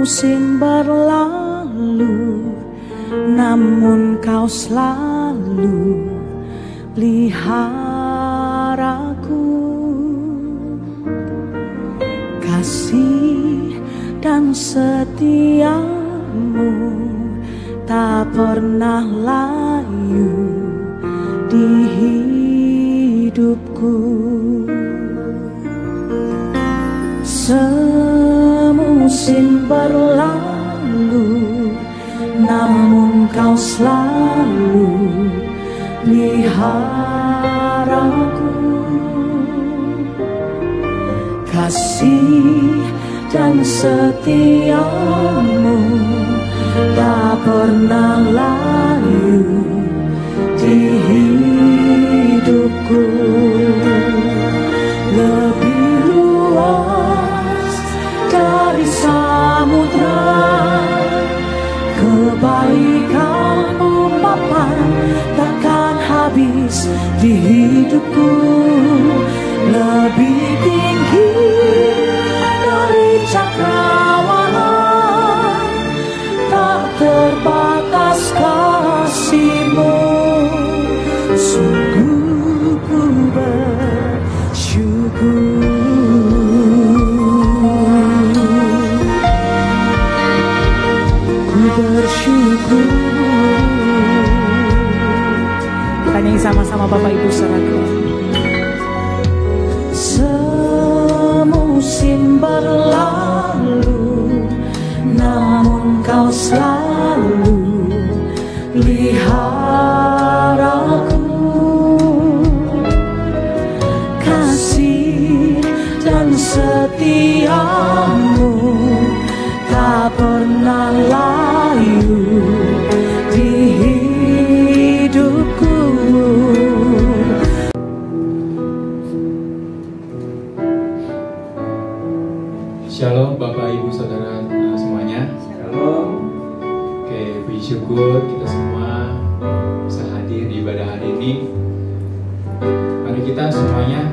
Musim berlalu, namun kau selalu peliharaku. Kasih dan setiamu tak pernah layu di hidupku. Semusim berlalu, namun kau selalu peliharaku. Kasih dan setiamu tak pernah layu di hidupku. Lebih luas dari samudra, kebaikanmu Bapa takkan habis di hidupku. Lebih tinggi dari cakrawala, tak terbatas kasih-Mu. Sungguh ku bersyukur. Bersyukur. Kita nyanyi sama-sama Bapak Ibu saudaraku. Semusim berlalu, namun kau selalu peliharaku. Kasih dan setiamu tak pernah layu di hidupku. Shalom Bapak Ibu Saudara semuanya. Shalom. Oke, puji syukur kita semua bisa hadir di ibadah hari ini. Mari kita semuanya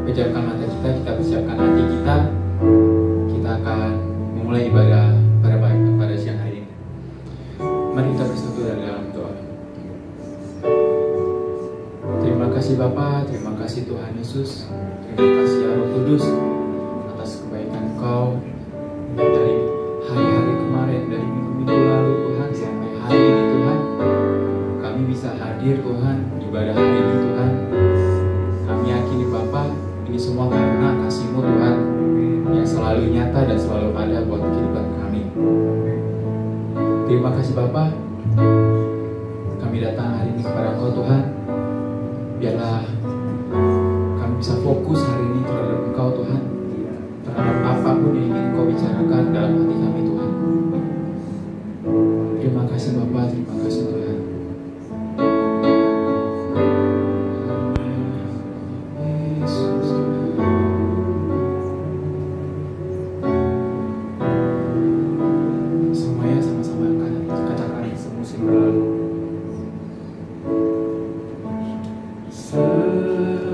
pejamkan mata kita, kita persiapkan hati kita. Kita akan memulai ibadah pada siang hari ini. Mari kita bersatu dalam doa. Terima kasih Bapa, terima kasih Tuhan Yesus, terima kasih ya Roh Kudus atas kebaikan Engkau dari hari-hari kemarin, dari minggu-minggu lalu Tuhan sampai hari ini Tuhan. Kami bisa hadir Tuhan di ibadah hari ini Tuhan. Kami yakini Bapa, ini semua karena kasih-Mu Tuhan yang selalu nyata dan selalu ada buat kehidupan kami. Terima kasih Bapa, kami datang hari ini kepada Engkau Tuhan. Biarlah kami bisa fokus hari ini terhadap Engkau Tuhan, terhadap apapun yang ingin Engkau bicarakan dalam hati kami Tuhan. Terima kasih Bapa, terima kasih Tuhan. Semuanya sama-sama katakan semusim berlalu.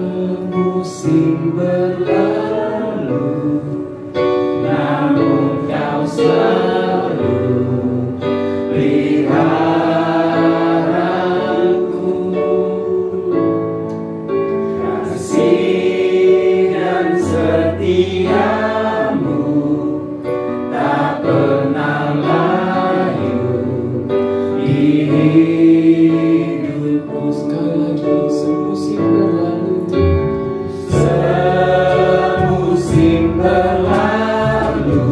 Semusim berlalu, namun kau selalu peliharaku. Kasih dan setiamu tak pernah layu di hidupku. Sekali lagi, semusim berlalu, semusim berlalu,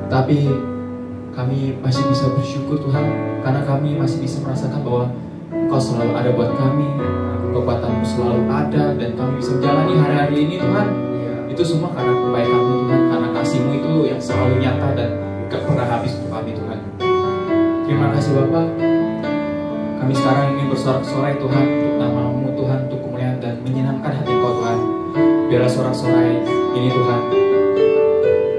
Tapi kami masih bisa bersyukur Tuhan, karena kami masih bisa merasakan bahwa Engkau selalu ada buat kami, kekuatan-Mu selalu ada, dan kami bisa menjalani hari-hari ini Tuhan. Itu semua karena kebaikan-Mu Tuhan, karena kasih-Mu itu yang selalu nyata dan gak pernah habis untuk kami Tuhan. Terima kasih Bapa. Kami sekarang ingin bersorak-sorai Tuhan untuk nama-Mu Tuhan, untuk kemuliaan dan menyenangkan hati Engkau Tuhan. Biarlah sorak-sorai ini Tuhan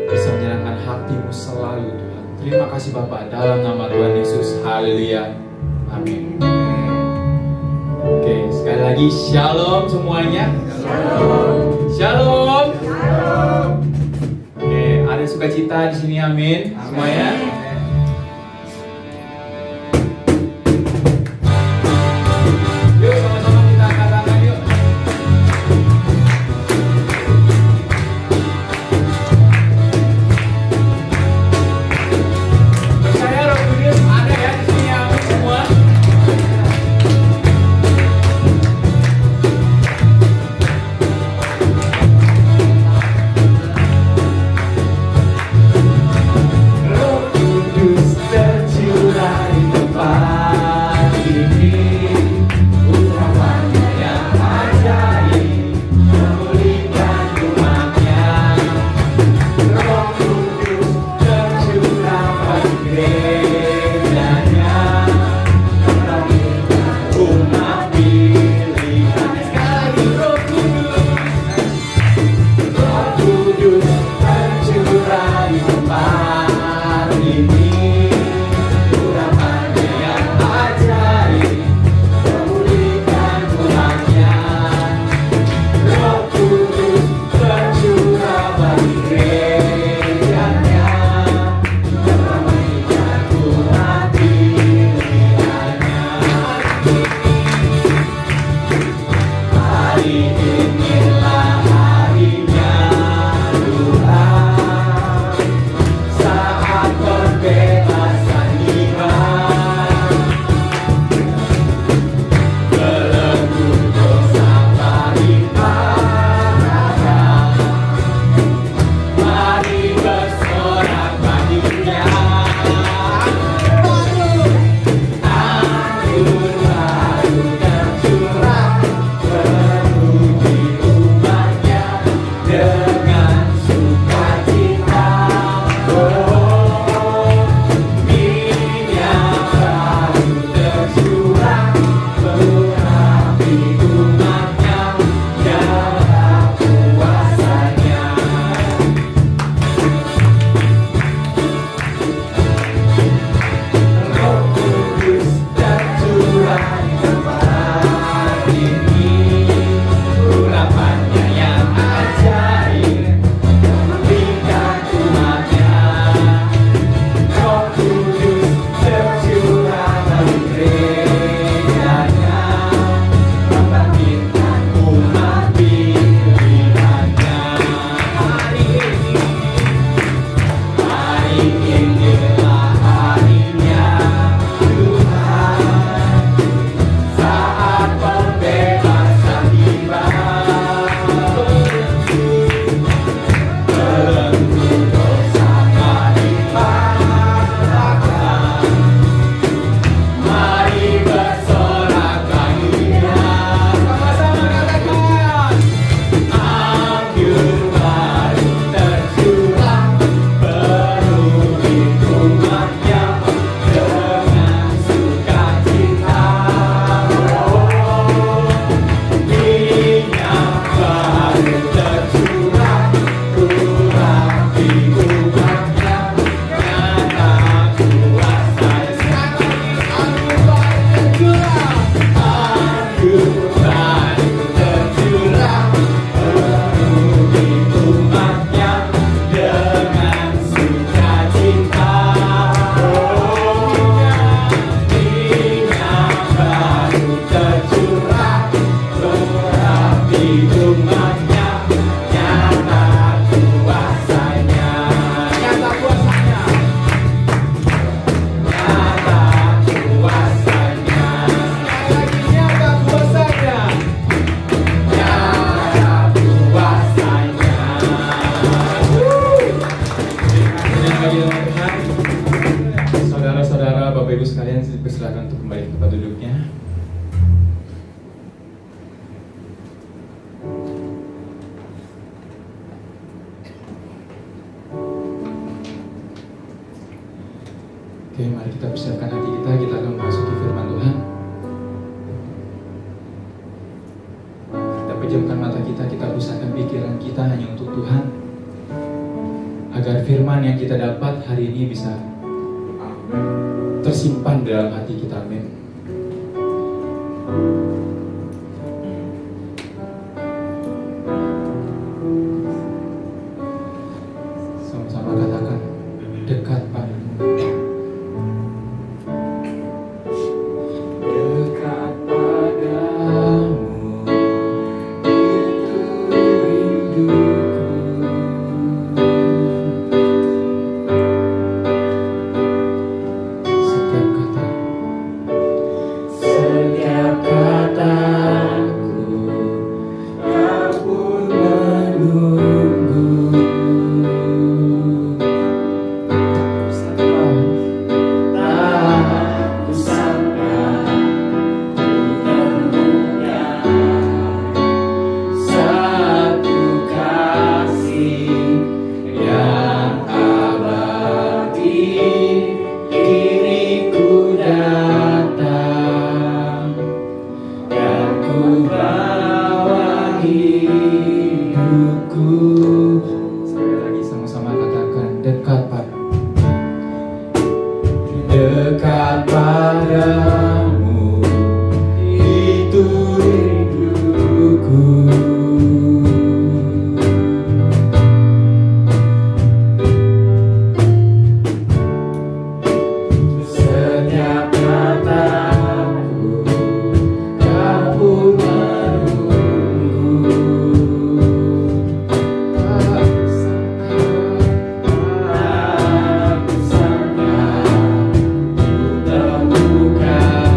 bisa menyenangkan hati-Mu selalu Tuhan. Terima kasih Bapa, dalam nama Tuhan Yesus. Haleluya. Amin. Oke, sekali lagi shalom semuanya. Shalom. Shalom. Shalom. Oke, ada sukacita di sini, amin. Semuanya. Yuk sama-sama kita angkat tangan yuk. Percaya Roh Kudus ada ya di sini, amin semua. Ibu sekalian, dipersilakan untuk kembali ke tempat duduknya. Oke, mari kita persiapkan hati kita akan memasuki firman Tuhan. Kita pejamkan mata kita pusatkan pikiran kita hanya untuk Tuhan, agar firman yang kita dapat hari ini bisa tersimpan dalam hati kita. Amin. Sama-sama katakan, dekat padamu. Dekat padamu, itu rinduku. Setiap kataku, kau pun menunggu. Tak kusangka ku temukan satu kasih yang abadi. Diriku datang dan ku bawa hidupku. Sekali lagi sama-sama katakan, dekat padamu. Dekat padamu, itu rinduku. Setiap kataku, kau pun menunggu. Tak kusangka ku temukan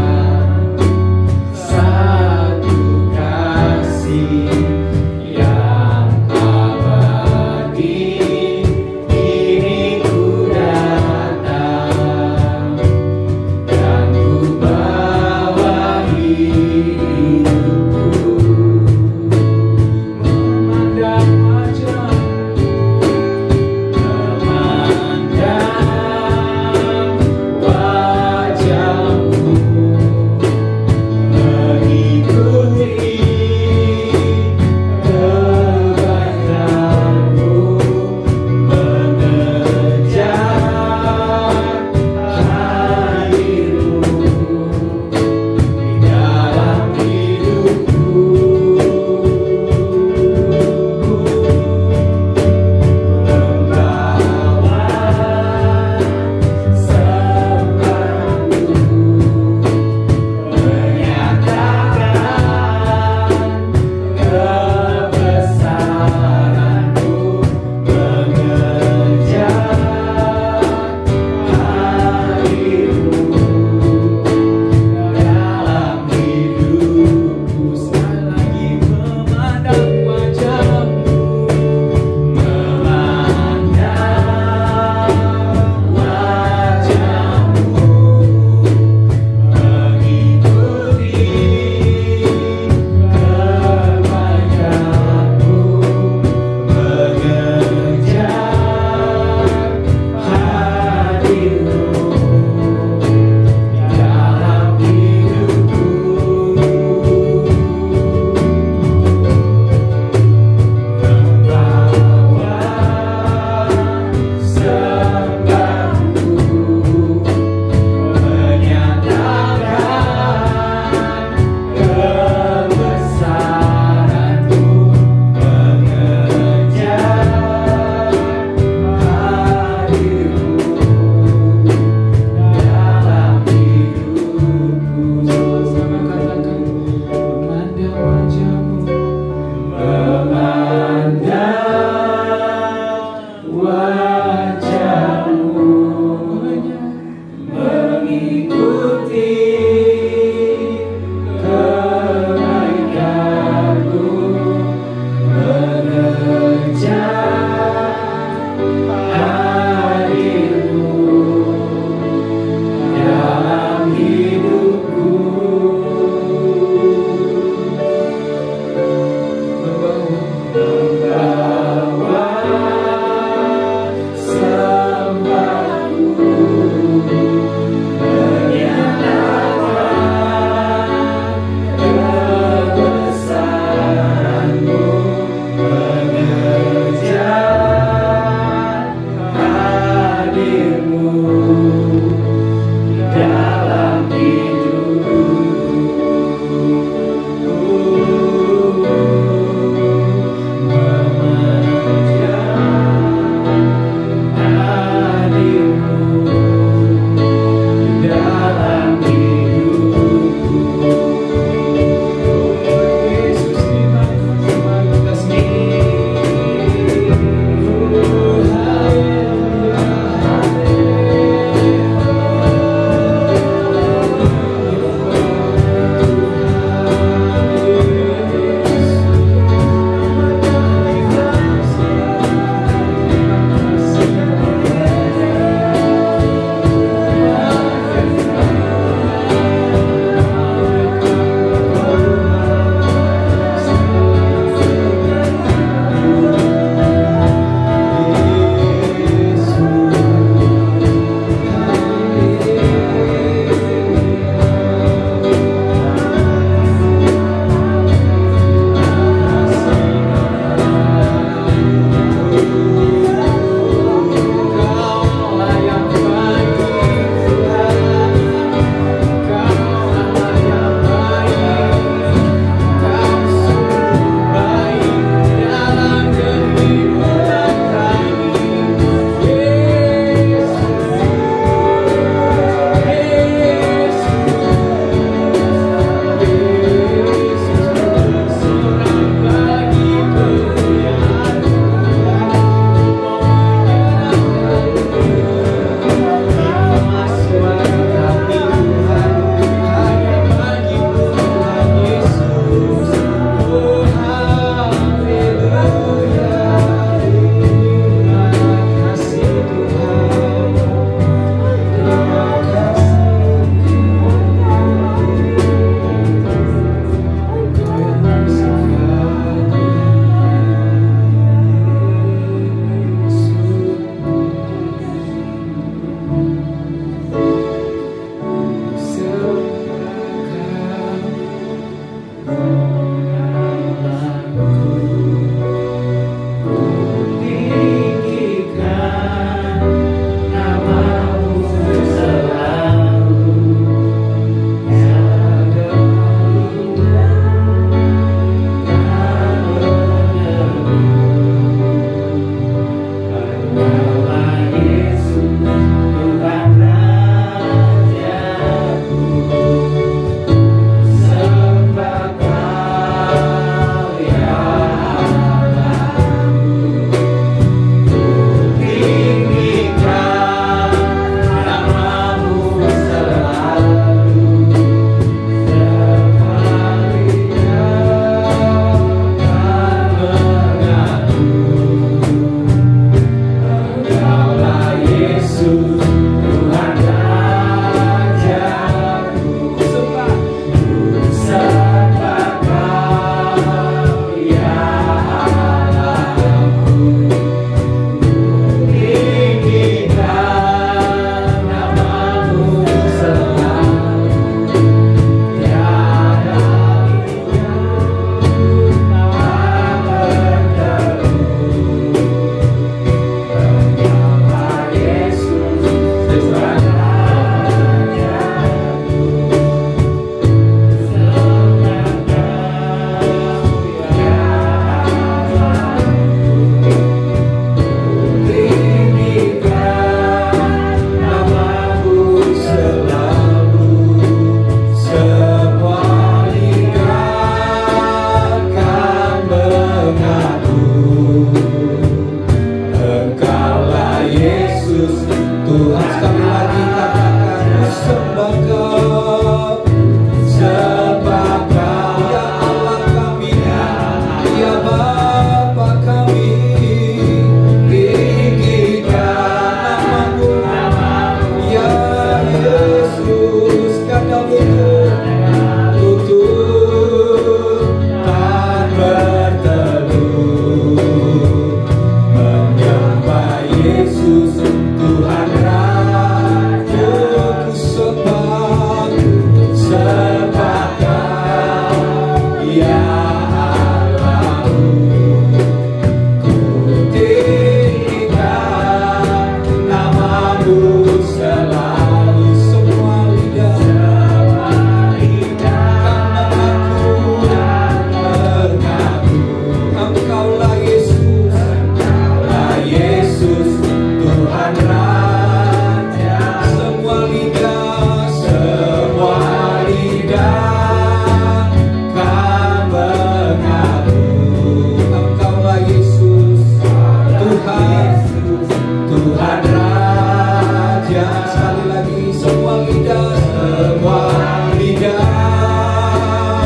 raja. Sekali lagi semua lidah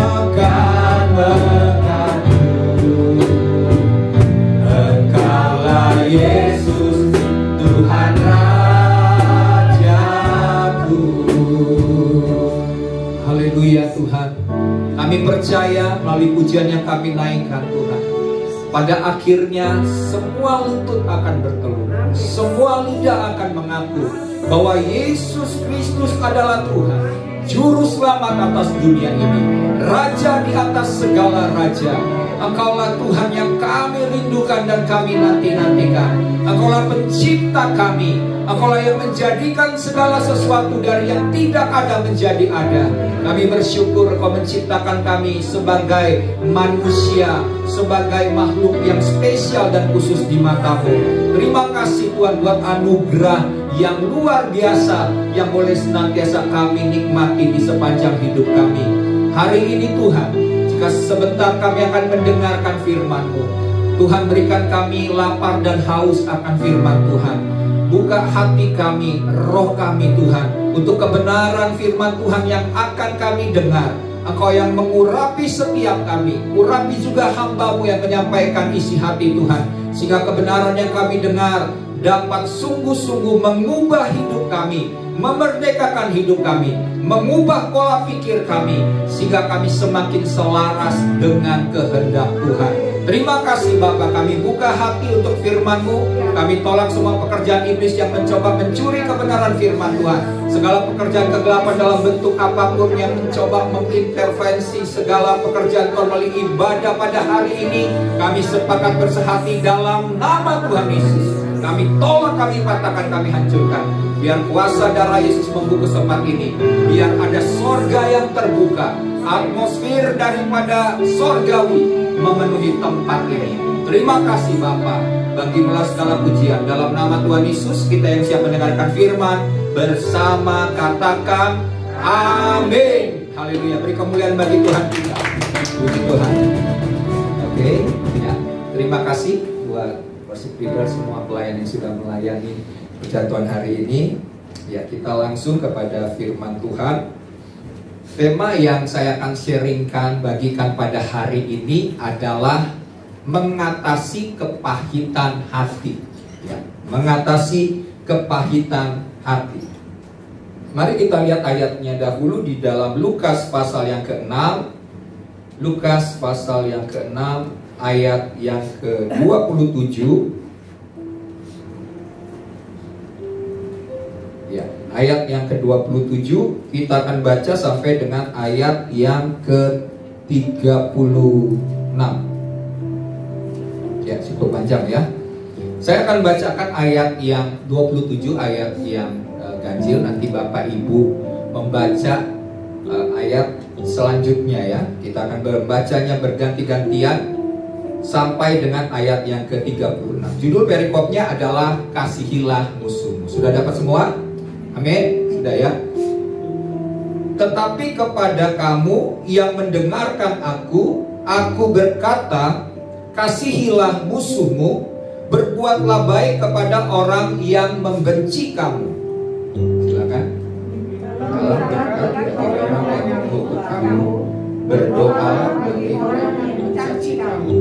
akan mengaku Engkaulah Yesus Tuhan Rajaku. Haleluya Tuhan. Kami percaya melalui pujian yang kami naikkan Tuhan, pada akhirnya semua lutut akan bertelur, semua lidah akan mengaku bahwa Yesus Kristus adalah Tuhan, Juru Selamat atas dunia ini, Raja di atas segala raja. Engkaulah Tuhan yang kami rindukan dan kami nanti-nantikan. Engkaulah pencipta kami. Engkaulah yang menjadikan segala sesuatu dari yang tidak ada menjadi ada. Kami bersyukur Kau menciptakan kami sebagai manusia, sebagai makhluk yang spesial dan khusus di mata-Mu. Terima kasih Tuhan buat anugerah yang luar biasa yang boleh senantiasa kami nikmati di sepanjang hidup kami. Hari ini Tuhan, jika sebentar kami akan mendengarkan firman-Mu, Tuhan berikan kami lapar dan haus akan firman Tuhan. Buka hati kami, roh kami Tuhan, untuk kebenaran firman Tuhan yang akan kami dengar. Engkau yang mengurapi setiap kami, urapi juga hamba-Mu yang menyampaikan isi hati Tuhan, sehingga kebenaran yang kami dengar dapat sungguh-sungguh mengubah hidup kami, memerdekakan hidup kami, mengubah pola pikir kami, sehingga kami semakin selaras dengan kehendak Tuhan. Terima kasih Bapa, kami buka hati untuk firman-Mu. Kami tolak semua pekerjaan iblis yang mencoba mencuri kebenaran firman Tuhan. Segala pekerjaan kegelapan dalam bentuk apapun yang mencoba mengintervensi segala pekerjaan Tuhan melalui ibadah pada hari ini, kami sepakat bersehati dalam nama Tuhan Yesus. Kami tolak, kami patahkan, kami hancurkan. Biar kuasa darah Yesus membungkus tempat ini. Biar ada sorga yang terbuka, atmosfer daripada sorgawi memenuhi tempat ini. Terima kasih Bapa, bagimulah segala pujian. Dalam nama Tuhan Yesus, kita yang siap mendengarkan firman bersama katakan amin. Haleluya. Beri kemuliaan bagi Tuhan kita. Puji Tuhan. Oke, ya. Terima kasih buat worship leader, semua pelayan yang sudah melayani perjatuhan hari ini. Ya, kita langsung kepada firman Tuhan. Tema yang saya akan sharingkan, bagikan pada hari ini adalah mengatasi kepahitan hati. Ya, mengatasi kepahitan hati. Mari kita lihat ayatnya dahulu di dalam Lukas pasal yang ke-6. Lukas pasal yang ke-6 ayat yang ke-27. Ya, ayat yang ke-27 kita akan baca sampai dengan ayat yang ke-36. Ya, cukup panjang ya. Saya akan bacakan ayat yang 27, ayat yang ganjil. Nanti Bapak Ibu membaca ayat selanjutnya ya. Kita akan membacanya berganti-gantian sampai dengan ayat yang ke-36. Judul perikopnya adalah kasihilah musuhmu. Sudah dapat semua? Amin. Sudah ya. Tetapi kepada kamu yang mendengarkan aku berkata, kasihilah musuhmu, berbuatlah baik kepada orang yang membenci kamu. Silakan. Kalau berkat kepada orang yang mengutuk kamu, berdoalah bagi orang yang mencaci kamu.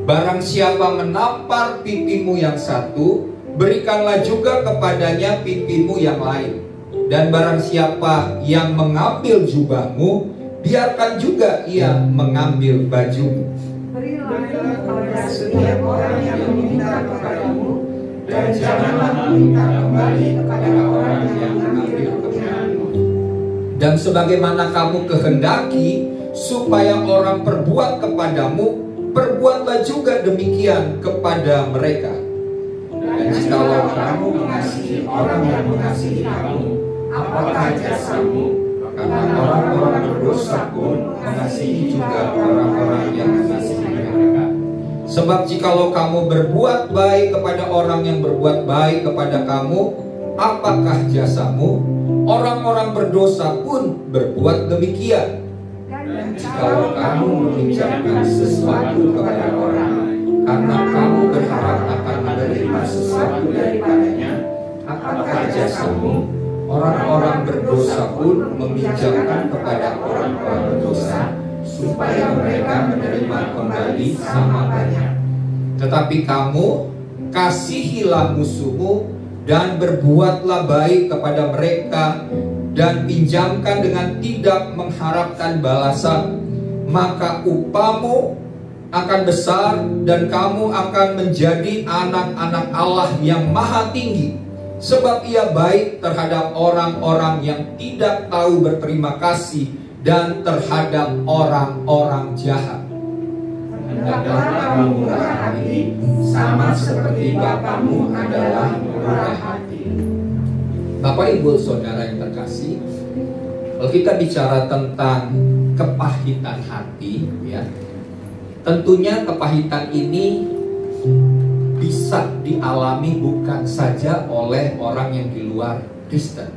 Barang siapa menampar pipimu yang satu, berikanlah juga kepadanya pipimu yang lain. Dan barang siapa yang mengambil jubahmu, biarkan juga ia mengambil bajumu. Berilah kepada setiap orang yang meminta kepadamu, dan janganlah meminta kembali kepada orang yang mengambil kebenaranmu. Dan sebagaimana kamu kehendaki supaya orang perbuat kepadamu, perbuatlah juga demikian kepada mereka. Dan jikalau kamu mengasihi orang yang mengasihi kamu, apakah jasamu? Karena orang-orang berdosa pun mengasihi juga orang-orang yang mengasihi mereka. Sebab jikalau kamu berbuat baik kepada orang yang berbuat baik kepada kamu, apakah jasamu? Orang-orang berdosa pun berbuat demikian. Dan jikalau kamu meminjamkan sesuatu kepada orang, karena kamu berharap akan menerima sesuatu daripadanya, apakah jasamu? Orang-orang berdosa pun meminjamkan kepada orang-orang berdosa, supaya mereka menerima kembali sama banyak. Tetapi kamu kasihilah musuhmu dan berbuatlah baik kepada mereka, dan pinjamkan dengan tidak mengharapkan balasan, maka upahmu akan besar dan kamu akan menjadi anak-anak Allah yang maha tinggi. Sebab ia baik terhadap orang-orang yang tidak tahu berterima kasih dan terhadap orang-orang jahat. Hendaklah kamu murah hati, sama seperti Bapamu adalah murah hati. Bapak Ibu Saudara yang terkasih, kalau kita bicara tentang kepahitan hati, ya, tentunya kepahitan ini bisa dialami bukan saja oleh orang yang di luar Kristen,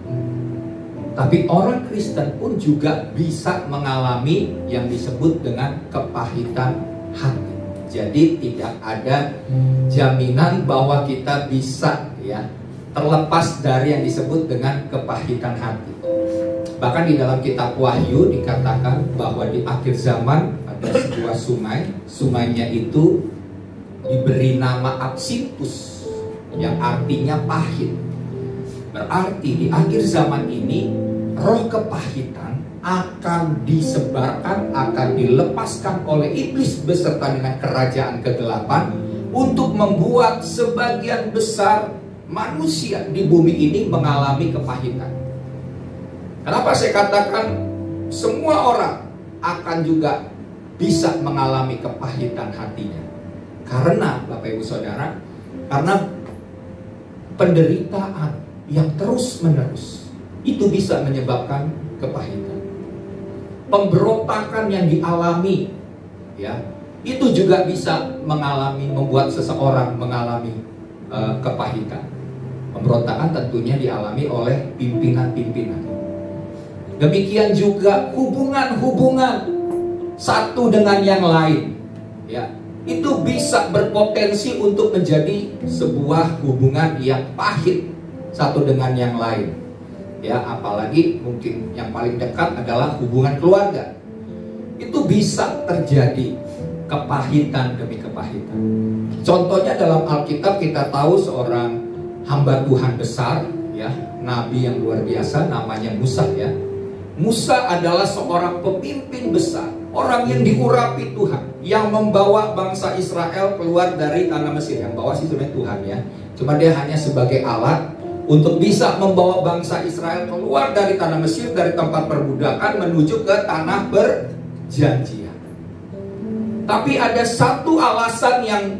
tapi orang Kristen pun juga bisa mengalami yang disebut dengan kepahitan hati. Jadi tidak ada jaminan bahwa kita bisa, ya, terlepas dari yang disebut dengan kepahitan hati. Bahkan di dalam kitab Wahyu dikatakan bahwa di akhir zaman ada sebuah sungai. Sungainya itu diberi nama Absintus, yang artinya pahit. Berarti di akhir zaman ini roh kepahitan akan disebarkan, akan dilepaskan oleh iblis beserta dengan kerajaan kegelapan untuk membuat sebagian besar manusia di bumi ini mengalami kepahitan. Kenapa saya katakan semua orang akan juga bisa mengalami kepahitan hatinya? Karena Bapak Ibu Saudara, karena penderitaan yang terus menerus itu bisa menyebabkan kepahitan. Pemberontakan yang dialami, ya, itu juga bisa membuat seseorang mengalami kepahitan. Pemberontakan tentunya dialami oleh pimpinan-pimpinan. Demikian juga hubungan-hubungan satu dengan yang lain, ya, itu bisa berpotensi untuk menjadi sebuah hubungan yang pahit satu dengan yang lain. Ya, apalagi mungkin yang paling dekat adalah hubungan keluarga. Itu bisa terjadi kepahitan demi kepahitan. Contohnya dalam Alkitab kita tahu seorang hamba Tuhan besar, ya, nabi yang luar biasa, namanya Musa, ya. Musa adalah seorang pemimpin besar, orang yang diurapi Tuhan, yang membawa bangsa Israel keluar dari tanah Mesir. Yang bawa sih sebenarnya Tuhan, ya, cuma dia hanya sebagai alat untuk bisa membawa bangsa Israel keluar dari tanah Mesir, dari tempat perbudakan menuju ke tanah perjanjian. Tapi ada satu alasan yang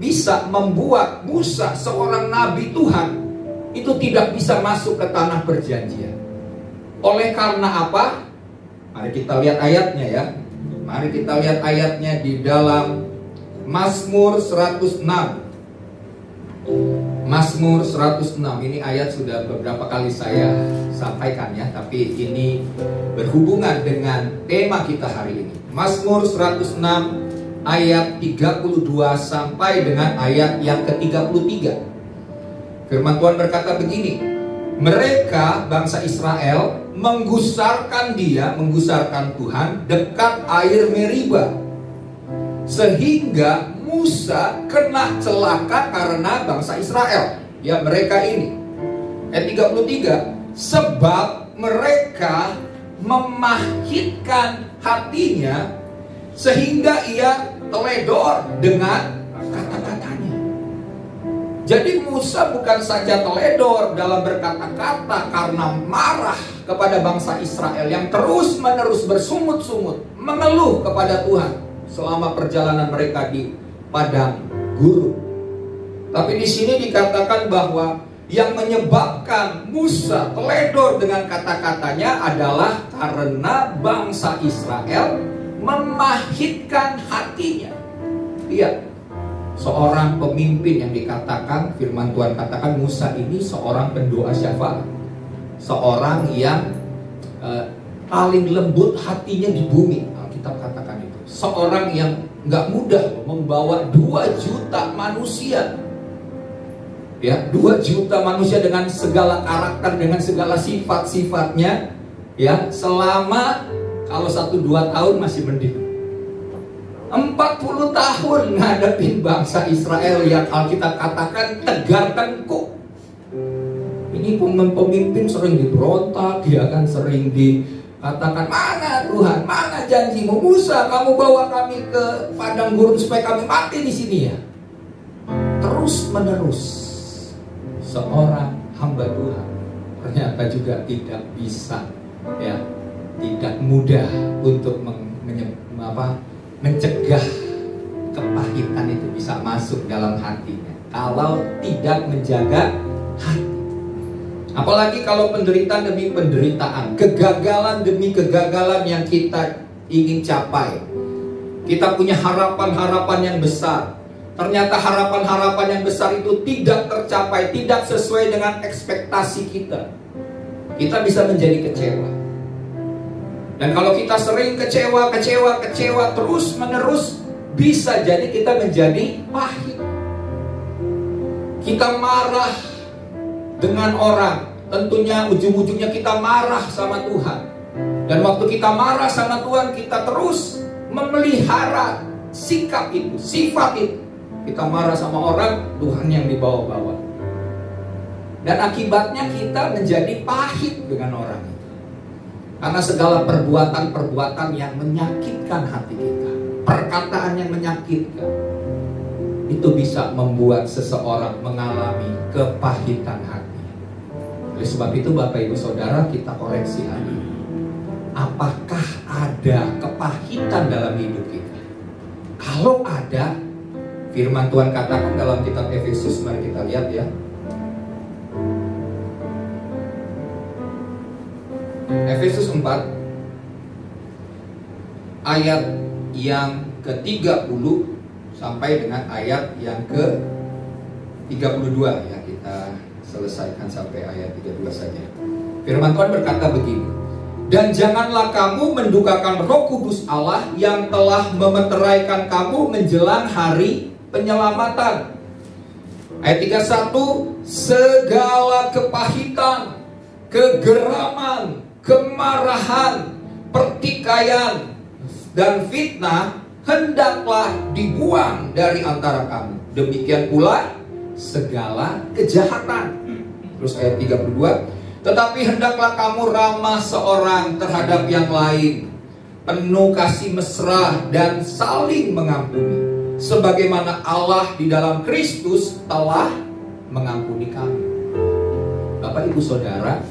bisa membuat Musa, seorang nabi Tuhan, itu tidak bisa masuk ke tanah perjanjian. Oleh karena apa? Mari kita lihat ayatnya, ya. Mari kita lihat ayatnya di dalam Mazmur 106. Mazmur 106, ini ayat sudah beberapa kali saya sampaikan, ya, tapi ini berhubungan dengan tema kita hari ini. Mazmur 106 ayat 32 sampai dengan ayat yang ke-33. Firman Tuhan berkata begini: mereka, bangsa Israel, menggusarkan Tuhan dekat air Meriba, sehingga Musa kena celaka karena bangsa Israel, ya, mereka ini. Ayat 33, sebab mereka memahitkan hatinya sehingga ia teledor dengan kata-katanya. Jadi Musa bukan saja teledor dalam berkata-kata karena marah kepada bangsa Israel yang terus-menerus bersungut-sungut mengeluh kepada Tuhan selama perjalanan mereka di padang gurun. Tapi di sini dikatakan bahwa yang menyebabkan Musa teledor dengan kata-katanya adalah karena bangsa Israel memahitkan hatinya. Lihat, seorang pemimpin yang dikatakan, firman Tuhan katakan Musa ini seorang pendoa syafaat, seorang yang paling lembut hatinya di bumi. Alkitab katakan itu. Seorang yang gak mudah membawa 2 juta manusia Ya, 2 juta manusia dengan segala karakter, dengan segala sifat-sifatnya, ya, selama kalau 1-2 tahun masih mending. 40 tahun ngadepin bangsa Israel yang Alkitab katakan tegar tengkuk. Ini pemimpin sering diberontak, ya kan, sering dikatakan, mana Tuhan, mana janjimu, Musa, kamu bawa kami ke padang gurun supaya kami mati di sini ya. Terus menerus seorang hamba Tuhan ternyata juga tidak bisa, ya, tidak mudah untuk mencegah kepahitan itu bisa masuk dalam hatinya kalau tidak menjaga hati. Apalagi kalau penderitaan demi penderitaan, kegagalan demi kegagalan yang kita ingin capai. Kita punya harapan-harapan yang besar. Ternyata harapan-harapan yang besar itu tidak tercapai, tidak sesuai dengan ekspektasi kita. Kita bisa menjadi kecewa. Dan kalau kita sering kecewa terus menerus, bisa jadi kita menjadi pahit. Kita marah dengan orang, tentunya ujung-ujungnya kita marah sama Tuhan. Dan waktu kita marah sama Tuhan, kita terus memelihara sikap itu, sifat itu. Kita marah sama orang, Tuhan yang dibawa-bawa. Dan akibatnya kita menjadi pahit dengan orang itu. Karena segala perbuatan-perbuatan yang menyakitkan hati kita, perkataan yang menyakitkan, itu bisa membuat seseorang mengalami kepahitan hati. Oleh sebab itu Bapak Ibu Saudara, kita koreksi hari ini. Apakah ada kepahitan dalam hidup kita? Kalau ada, firman Tuhan katakan dalam kitab Efesus, mari kita lihat ya. Efesus 4 ayat yang ke-30 sampai dengan ayat yang ke-32 ya, kita selesaikan sampai ayat 32 saja. Firman Tuhan berkata begini, dan janganlah kamu mendukakan Roh Kudus Allah yang telah memeteraikan kamu menjelang hari penyelamatan. Ayat 31, segala kepahitan, kegeraman, kemarahan, pertikaian, dan fitnah hendaklah dibuang dari antara kamu. Demikian pula segala kejahatan. Terus ayat 32, tetapi hendaklah kamu ramah seorang terhadap yang lain, penuh kasih mesra dan saling mengampuni, sebagaimana Allah di dalam Kristus telah mengampuni kami. Bapak Ibu Saudara,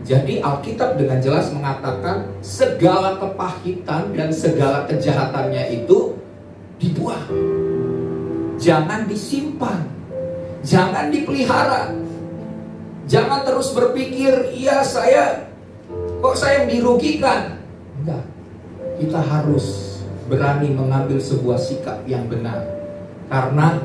jadi Alkitab dengan jelas mengatakan segala kepahitan dan segala kejahatannya itu dibuang. Jangan disimpan, jangan dipelihara. Jangan terus berpikir, iya saya yang dirugikan. Enggak, kita harus berani mengambil sebuah sikap yang benar. Karena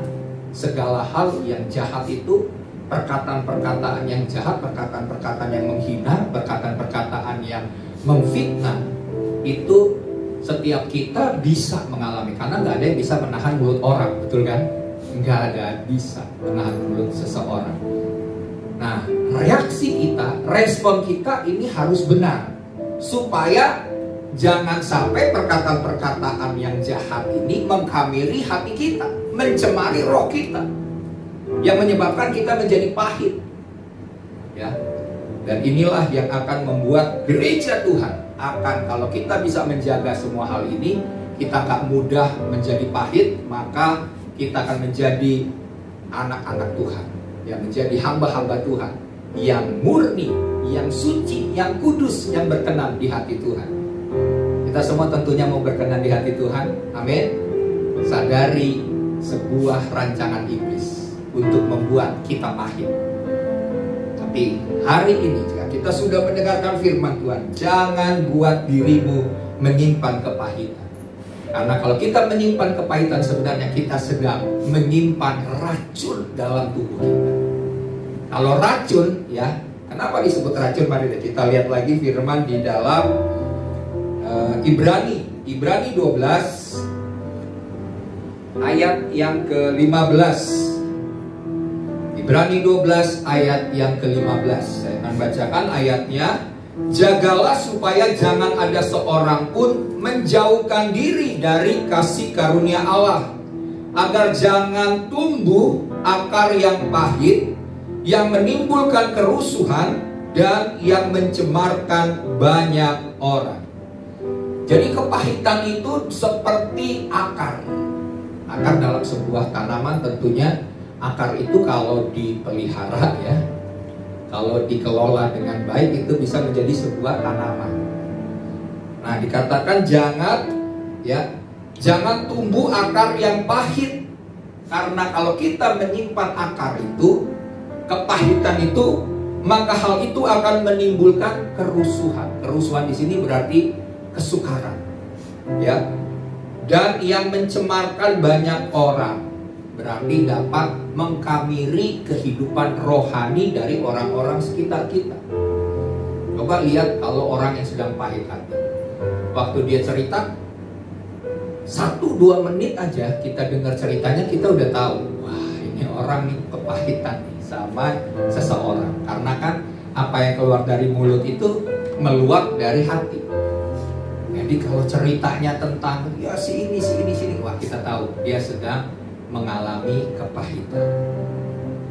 segala hal yang jahat itu, perkataan-perkataan yang jahat, perkataan-perkataan yang menghina, perkataan-perkataan yang memfitnah, itu setiap kita bisa mengalami. Karena nggak ada yang bisa menahan mulut orang, betul kan? Nggak ada bisa menahan mulut seseorang. Nah, reaksi kita, respon kita ini harus benar, supaya jangan sampai perkataan-perkataan yang jahat ini menghamiri hati kita, mencemari roh kita, yang menyebabkan kita menjadi pahit, ya. Dan inilah yang akan membuat gereja Tuhan akan, kalau kita bisa menjaga semua hal ini, kita gak mudah menjadi pahit, maka kita akan menjadi anak-anak Tuhan, yang menjadi hamba-hamba Tuhan, yang murni, yang suci, yang kudus, yang berkenan di hati Tuhan. Kita semua tentunya mau berkenan di hati Tuhan, amin. Sadari sebuah rancangan iblis untuk membuat kita pahit. Tapi hari ini jika kita sudah mendengarkan firman Tuhan, jangan buat dirimu menyimpan kepahitan. Karena kalau kita menyimpan kepahitan, sebenarnya kita sedang menyimpan racun dalam tubuh kita. Kalau racun, ya, kenapa disebut racun? Mari kita lihat lagi firman di dalam Ibrani 12 ayat yang ke-15. Ibrani 12 ayat yang ke-15. Saya akan bacakan ayatnya. Jagalah supaya jangan ada seorang pun menjauhkan diri dari kasih karunia Allah, agar jangan tumbuh akar yang pahit, yang menimbulkan kerusuhan dan yang mencemarkan banyak orang. Jadi kepahitan itu seperti akar. Akar dalam sebuah tanaman tentunya akar itu kalau dipelihara ya, kalau dikelola dengan baik itu bisa menjadi sebuah tanaman. Nah, dikatakan jangan tumbuh akar yang pahit. Karena kalau kita menyimpan akar itu, kepahitan itu, maka hal itu akan menimbulkan kerusuhan. Kerusuhan di sini berarti kesukaran. Ya. Dan yang mencemarkan banyak orang, berarti dapat mengkamiri kehidupan rohani dari orang-orang sekitar kita. Coba lihat kalau orang yang sedang pahit hati, waktu dia cerita 1-2 menit aja kita dengar ceritanya, kita udah tahu, wah ini orang nih kepahitan nih sama seseorang. Karena kan apa yang keluar dari mulut itu meluap dari hati. Jadi kalau ceritanya tentang ya si ini, wah kita tahu dia sedang mengalami kepahitan.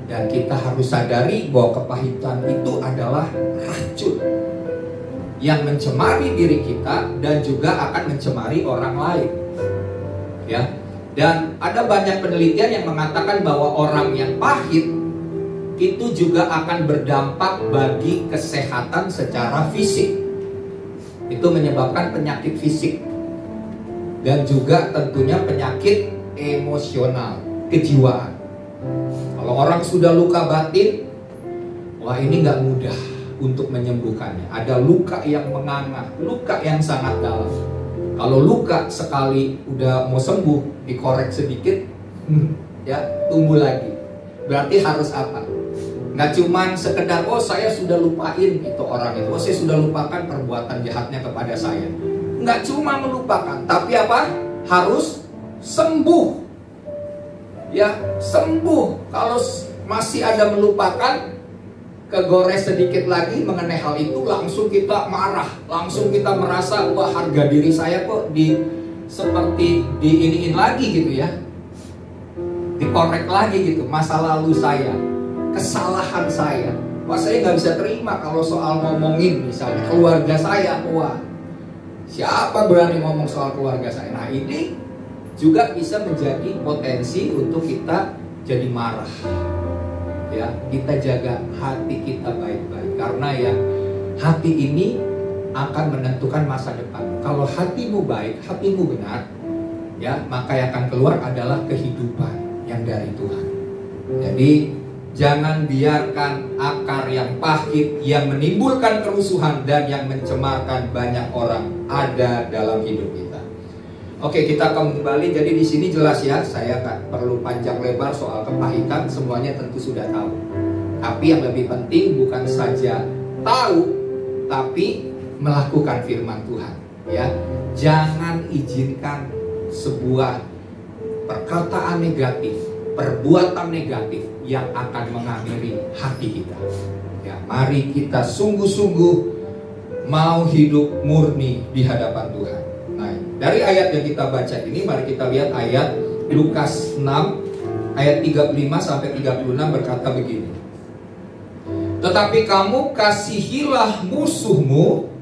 Dan kita harus sadari bahwa kepahitan itu adalah racun yang mencemari diri kita dan juga akan mencemari orang lain. Ya. Dan ada banyak penelitian yang mengatakan bahwa orang yang pahit itu juga akan berdampak bagi kesehatan secara fisik. Itu menyebabkan penyakit fisik dan juga tentunya penyakit emosional, kejiwaan. Kalau orang sudah luka batin, wah ini nggak mudah untuk menyembuhkannya. Ada luka yang menganga, luka yang sangat dalam. Kalau luka sekali udah mau sembuh, dikorek sedikit, ya tumbuh lagi. Berarti harus apa? Nggak cuman sekedar, oh saya sudah lupain itu orang itu, oh saya sudah lupakan perbuatan jahatnya kepada saya. Nggak cuma melupakan, tapi apa? Harus sembuh. Ya, sembuh. Kalau masih ada melupakan, kegores sedikit lagi mengenai hal itu, langsung kita marah, langsung kita merasa, wah harga diri saya kok seperti diiniin lagi gitu ya, dikorek lagi gitu, masa lalu saya, kesalahan saya. Wah saya nggak bisa terima kalau soal ngomongin misalnya keluarga saya, wah siapa berani ngomong soal keluarga saya. Nah ini juga bisa menjadi potensi untuk kita jadi marah. Ya, kita jaga hati kita baik-baik, karena ya hati ini akan menentukan masa depan. Kalau hatimu baik, hatimu benar, ya maka yang akan keluar adalah kehidupan yang dari Tuhan. Jadi jangan biarkan akar yang pahit yang menimbulkan kerusuhan dan yang mencemarkan banyak orang ada dalam hidup kita. Oke, kita kembali. Jadi di sini jelas ya, saya nggak perlu panjang lebar soal kepahitan, semuanya tentu sudah tahu. Tapi yang lebih penting bukan saja tahu, tapi melakukan firman Tuhan. Ya, jangan izinkan sebuah perkataan negatif, perbuatan negatif yang akan mengamiri hati kita. Ya, mari kita sungguh-sungguh mau hidup murni di hadapan Tuhan. Nah, dari ayat yang kita baca ini, mari kita lihat ayat Lukas 6 ayat 35 sampai 36 berkata begini. Tetapi kamu kasihilah musuhmu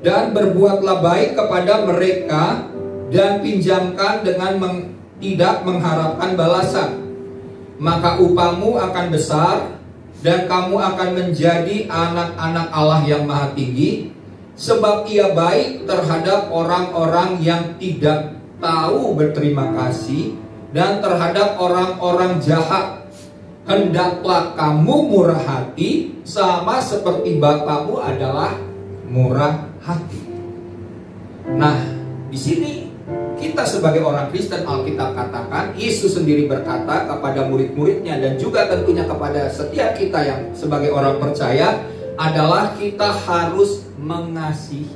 dan berbuatlah baik kepada mereka dan pinjamkan dengan tidak mengharapkan balasan. Maka upahmu akan besar dan kamu akan menjadi anak-anak Allah yang Maha Tinggi. Sebab ia baik terhadap orang-orang yang tidak tahu berterima kasih dan terhadap orang-orang jahat. Hendaklah kamu murah hati sama seperti Bapamu adalah murah hati. Nah, di sini kita sebagai orang Kristen, Alkitab katakan, Yesus sendiri berkata kepada murid-muridnya dan juga tentunya kepada setiap kita yang sebagai orang percaya adalah kita harus mengasihi.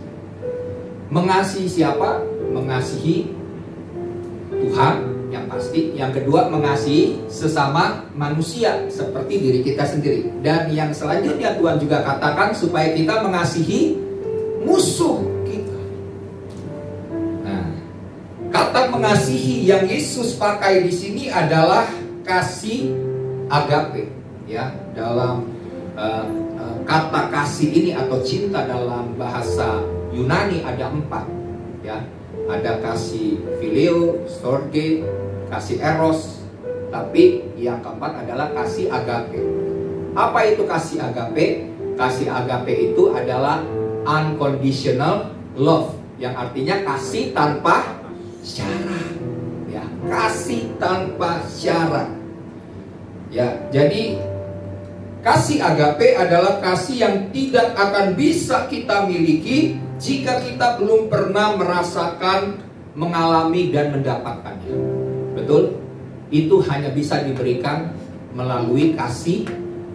Mengasihi siapa? Mengasihi Tuhan, yang pasti. Yang kedua, mengasihi sesama manusia seperti diri kita sendiri. Dan yang selanjutnya Tuhan juga katakan supaya kita mengasihi musuh kita. Nah, kata mengasihi yang Yesus pakai di sini adalah kasih agape, ya. Dalam kata kasih ini atau cinta dalam bahasa Yunani ada 4, ya. Ada kasih phileo, storge, kasih eros, tapi yang keempat adalah kasih agape. Apa itu kasih agape? Kasih agape itu adalah unconditional love, yang artinya kasih tanpa syarat, ya. Kasih tanpa syarat, ya. Jadi kasih agape adalah kasih yang tidak akan bisa kita miliki jika kita belum pernah merasakan, mengalami, dan mendapatkannya. Betul? Itu hanya bisa diberikan melalui kasih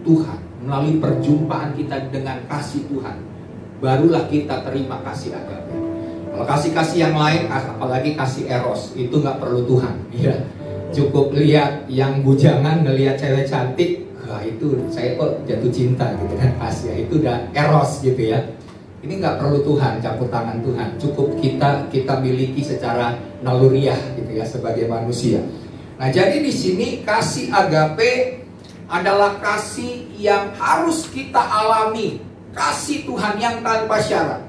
Tuhan, melalui perjumpaan kita dengan kasih Tuhan. Barulah kita terima kasih agape. Kalau kasih-kasih yang lain, apalagi kasih eros, itu nggak perlu Tuhan, ya. Cukup lihat yang bujangan, ngelihat cewek cantik, wah itu saya kok jatuh cinta gitu kan, kasih, itu udah eros gitu ya. Ini nggak perlu Tuhan, campur tangan Tuhan. Cukup kita miliki secara naluriah gitu ya, sebagai manusia. Nah, jadi di sini kasih agape adalah kasih yang harus kita alami, kasih Tuhan yang tanpa syarat.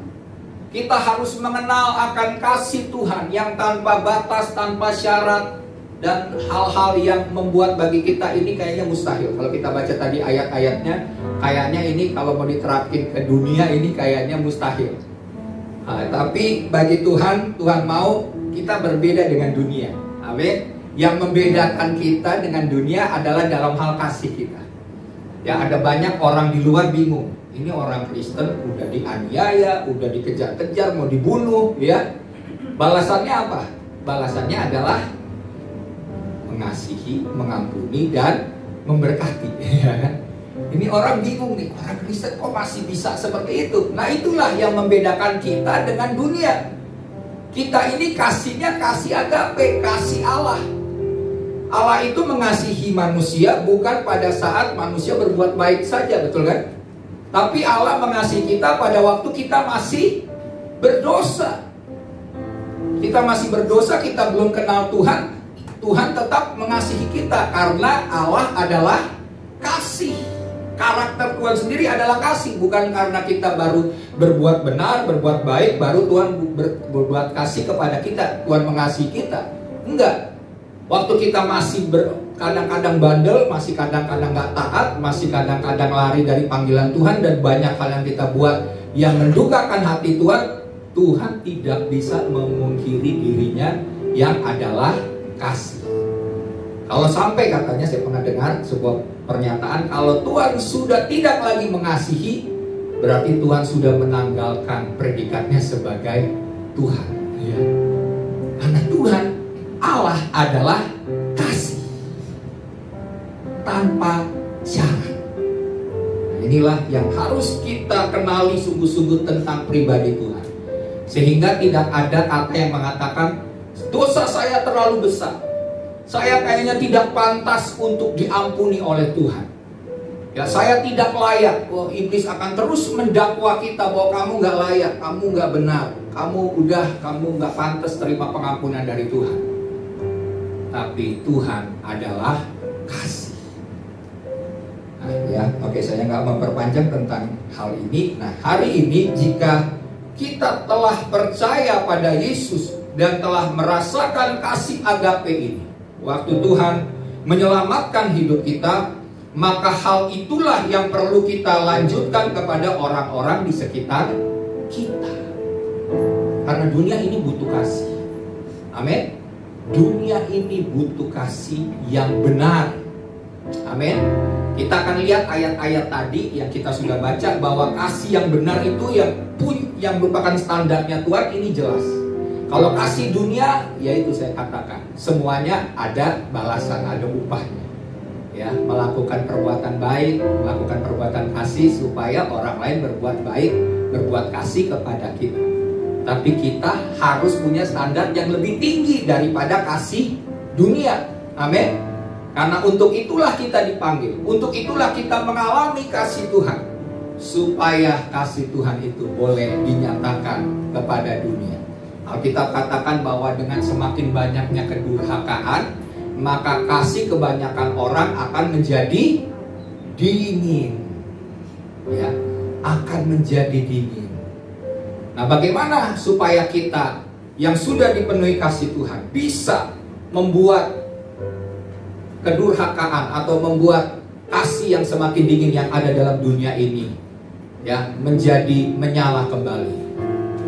Kita harus mengenal akan kasih Tuhan yang tanpa batas, tanpa syarat, dan hal-hal yang membuat bagi kita ini kayaknya mustahil. Kalau kita baca tadi ayat-ayatnya, kayaknya ini kalau mau diterapin ke dunia ini kayaknya mustahil. Nah, tapi bagi Tuhan, Tuhan mau kita berbeda dengan dunia. Amin. Yang membedakan kita dengan dunia adalah dalam hal kasih kita. Ya, ada banyak orang di luar bingung. Ini orang Kristen udah dianiaya, udah dikejar-kejar, mau dibunuh, ya. Balasannya apa? Balasannya adalah mengasihi, mengampuni, dan memberkati, ya kan? Ini orang bingung nih, orang Kristen kok masih bisa seperti itu? Nah, itulah yang membedakan kita dengan dunia. Kita ini kasihnya kasih agape, kasih Allah. Allah itu mengasihi manusia bukan pada saat manusia berbuat baik saja, betul kan? Tapi Allah mengasihi kita pada waktu kita masih berdosa. Kita masih berdosa, kita belum kenal Tuhan. Tuhan tetap mengasihi kita karena Allah adalah kasih. Karakter Tuhan sendiri adalah kasih, bukan karena kita baru berbuat benar, berbuat baik, baru Tuhan berbuat kasih kepada kita, Tuhan mengasihi kita. Enggak. Waktu kita masih kadang-kadang bandel, masih kadang-kadang gak taat, masih kadang-kadang lari dari panggilan Tuhan, dan banyak hal yang kita buat yang mendukakan hati Tuhan, Tuhan tidak bisa memungkiri dirinya yang adalah kasih. Kalau sampai katanya, saya pernah dengar sebuah pernyataan, kalau Tuhan sudah tidak lagi mengasihi, berarti Tuhan sudah menanggalkan predikatnya sebagai Tuhan, ya. Karena Tuhan Allah adalah kasih tanpa syarat. Nah, inilah yang harus kita kenali sungguh-sungguh tentang pribadi Tuhan, sehingga tidak ada kata yang mengatakan dosa saya terlalu besar, saya kayaknya tidak pantas untuk diampuni oleh Tuhan. Ya, saya tidak layak. Oh, iblis akan terus mendakwa kita bahwa kamu nggak layak, kamu nggak benar, kamu nggak pantas terima pengampunan dari Tuhan. Tapi Tuhan adalah kasih. Nah, ya, oke, saya nggak memperpanjang tentang hal ini. Nah, hari ini jika kita telah percaya pada Yesus dan telah merasakan kasih agape ini, waktu Tuhan menyelamatkan hidup kita, maka hal itulah yang perlu kita lanjutkan kepada orang-orang di sekitar kita. Karena dunia ini butuh kasih. Amin. Dunia ini butuh kasih yang benar. Amin. Kita akan lihat ayat-ayat tadi yang kita sudah baca, bahwa kasih yang benar itu yang merupakan standarnya Tuhan, ini jelas. Kalau kasih dunia, yaitu saya katakan, semuanya ada balasan, ada upahnya. Ya, melakukan perbuatan baik, melakukan perbuatan kasih supaya orang lain berbuat baik, berbuat kasih kepada kita. Tapi kita harus punya standar yang lebih tinggi daripada kasih dunia. Amin. Karena untuk itulah kita dipanggil, untuk itulah kita mengalami kasih Tuhan, supaya kasih Tuhan itu boleh dinyatakan kepada dunia. Alkitab katakan bahwa dengan semakin banyaknya kedurhakaan, maka kasih kebanyakan orang akan menjadi dingin. Ya, akan menjadi dingin. Nah, bagaimana supaya kita yang sudah dipenuhi kasih Tuhan bisa membuat kedurhakaan atau membuat kasih yang semakin dingin yang ada dalam dunia ini ya menjadi menyala kembali?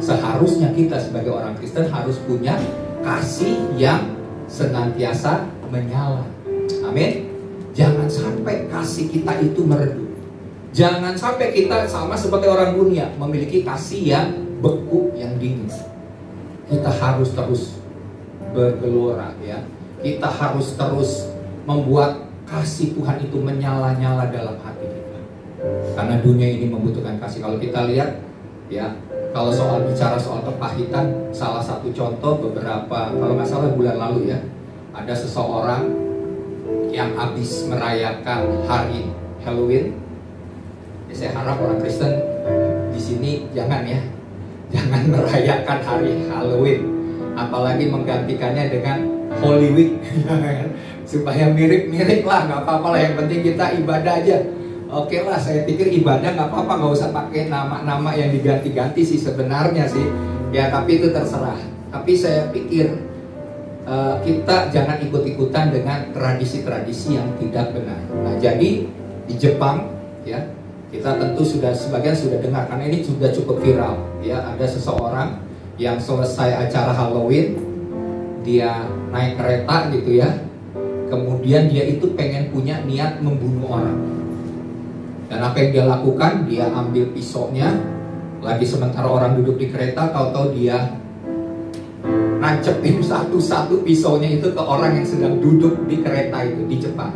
Seharusnya kita sebagai orang Kristen harus punya kasih yang senantiasa menyala. Amin. Jangan sampai kasih kita itu meredup. Jangan sampai kita sama seperti orang dunia, memiliki kasih yang beku, yang dingin. Kita harus terus bergelora ya. Kita harus terus membuat kasih Tuhan itu menyala-nyala dalam hati kita. Karena dunia ini membutuhkan kasih. Kalau kita lihat ya, kalau bicara soal kepahitan, salah satu contoh beberapa, kalau nggak salah bulan lalu ya, ada seseorang yang habis merayakan hari Halloween. Ya, saya harap orang Kristen di sini jangan ya, jangan merayakan hari Halloween, apalagi menggantikannya dengan Holy Week, supaya mirip-mirip lah, nggak apa-apa lah, yang penting kita ibadah aja. Oke lah, saya pikir ibadah nggak apa-apa, nggak usah pakai nama-nama yang diganti-ganti sih sebenarnya sih. Ya tapi itu terserah. Tapi saya pikir kita jangan ikut-ikutan dengan tradisi-tradisi yang tidak benar. Nah jadi di Jepang ya, kita tentu sebagian sudah dengar karena ini sudah cukup viral. Ya ada seseorang yang selesai acara Halloween, dia naik kereta gitu ya. Kemudian dia itu pengen punya niat membunuh orang. Dan apa yang dia lakukan? Dia ambil pisaunya, lagi sementara orang duduk di kereta, tahu-tahu dia nancepin satu-satu pisaunya itu ke orang yang sedang duduk di kereta itu di Jepang.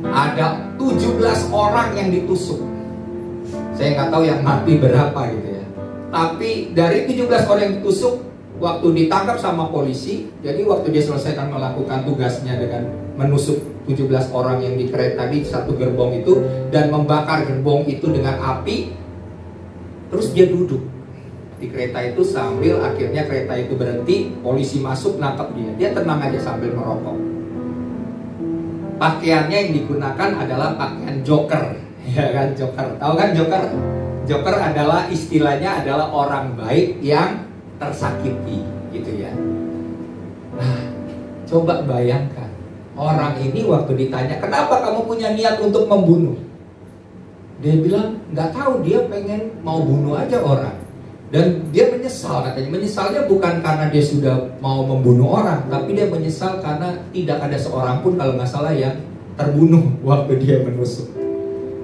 Ada 17 orang yang ditusuk. Saya nggak tahu yang mati berapa gitu ya. Tapi dari 17 orang yang ditusuk, waktu ditangkap sama polisi, jadi waktu dia selesaikan melakukan tugasnya dengan menusuk 17 orang yang di kereta di satu gerbong itu dan membakar gerbong itu dengan api, terus dia duduk di kereta itu sambil akhirnya kereta itu berhenti, polisi masuk nangkap dia. Dia tenang aja sambil merokok. Pakaiannya yang digunakan adalah pakaian joker, ya kan, joker. Tahu kan joker? Joker adalah istilahnya adalah orang baik yang tersakiti gitu ya. Nah, coba bayangkan orang ini waktu ditanya, kenapa kamu punya niat untuk membunuh? Dia bilang nggak tahu, dia pengen mau bunuh aja orang. Dan dia menyesal katanya. Menyesalnya bukan karena dia sudah mau membunuh orang, tapi dia menyesal karena tidak ada seorang pun kalau nggak salah yang terbunuh waktu dia menusuk.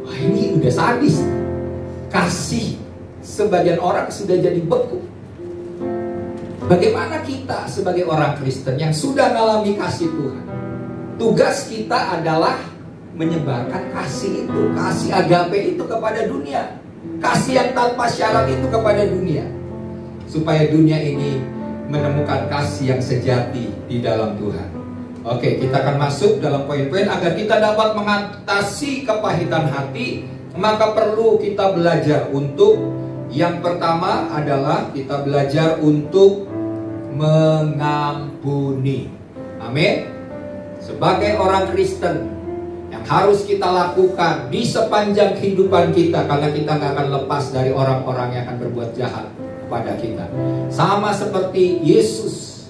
Wah ini udah sadis. Kasih sebagian orang sudah jadi beku. Bagaimana kita sebagai orang Kristen yang sudah mengalami kasih Tuhan? Tugas kita adalah menyebarkan kasih itu, kasih agape itu kepada dunia, kasih yang tanpa syarat itu kepada dunia, supaya dunia ini menemukan kasih yang sejati di dalam Tuhan. Oke, kita akan masuk dalam poin-poin agar kita dapat mengatasi kepahitan hati. Maka perlu kita belajar untuk, yang pertama adalah kita belajar untuk mengampuni. Amin. Sebagai orang Kristen, yang harus kita lakukan di sepanjang kehidupan kita, karena kita nggak akan lepas dari orang-orang yang akan berbuat jahat kepada kita. Sama seperti Yesus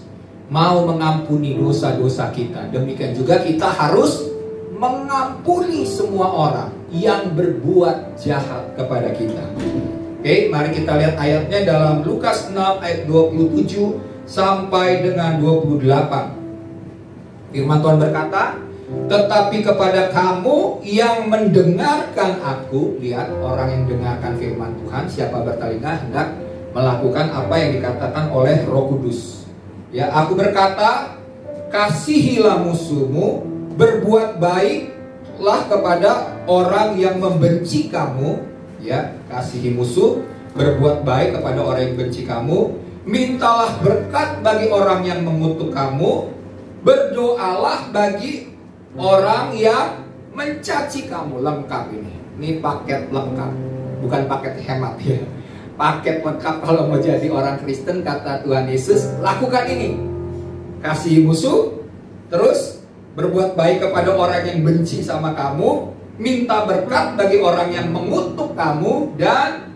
mau mengampuni dosa-dosa kita, demikian juga kita harus mengampuni semua orang yang berbuat jahat kepada kita. Oke, mari kita lihat ayatnya dalam Lukas 6 ayat 27 sampai dengan 28. Firman Tuhan berkata, tetapi kepada kamu yang mendengarkan aku, lihat orang yang dengarkan firman Tuhan, siapa bertelinga hendak melakukan apa yang dikatakan oleh Roh Kudus. Ya, aku berkata, kasihilah musuhmu, berbuat baiklah kepada orang yang membenci kamu. Ya, kasihi musuh, berbuat baik kepada orang yang benci kamu. Mintalah berkat bagi orang yang mengutuk kamu. Berdoalah bagi orang yang mencaci kamu. Lengkap ini. Ini paket lengkap, bukan paket hemat ya. Paket lengkap kalau mau jadi orang Kristen, kata Tuhan Yesus, lakukan ini. Kasihi musuh, terus berbuat baik kepada orang yang benci sama kamu, minta berkat bagi orang yang mengutuk kamu, dan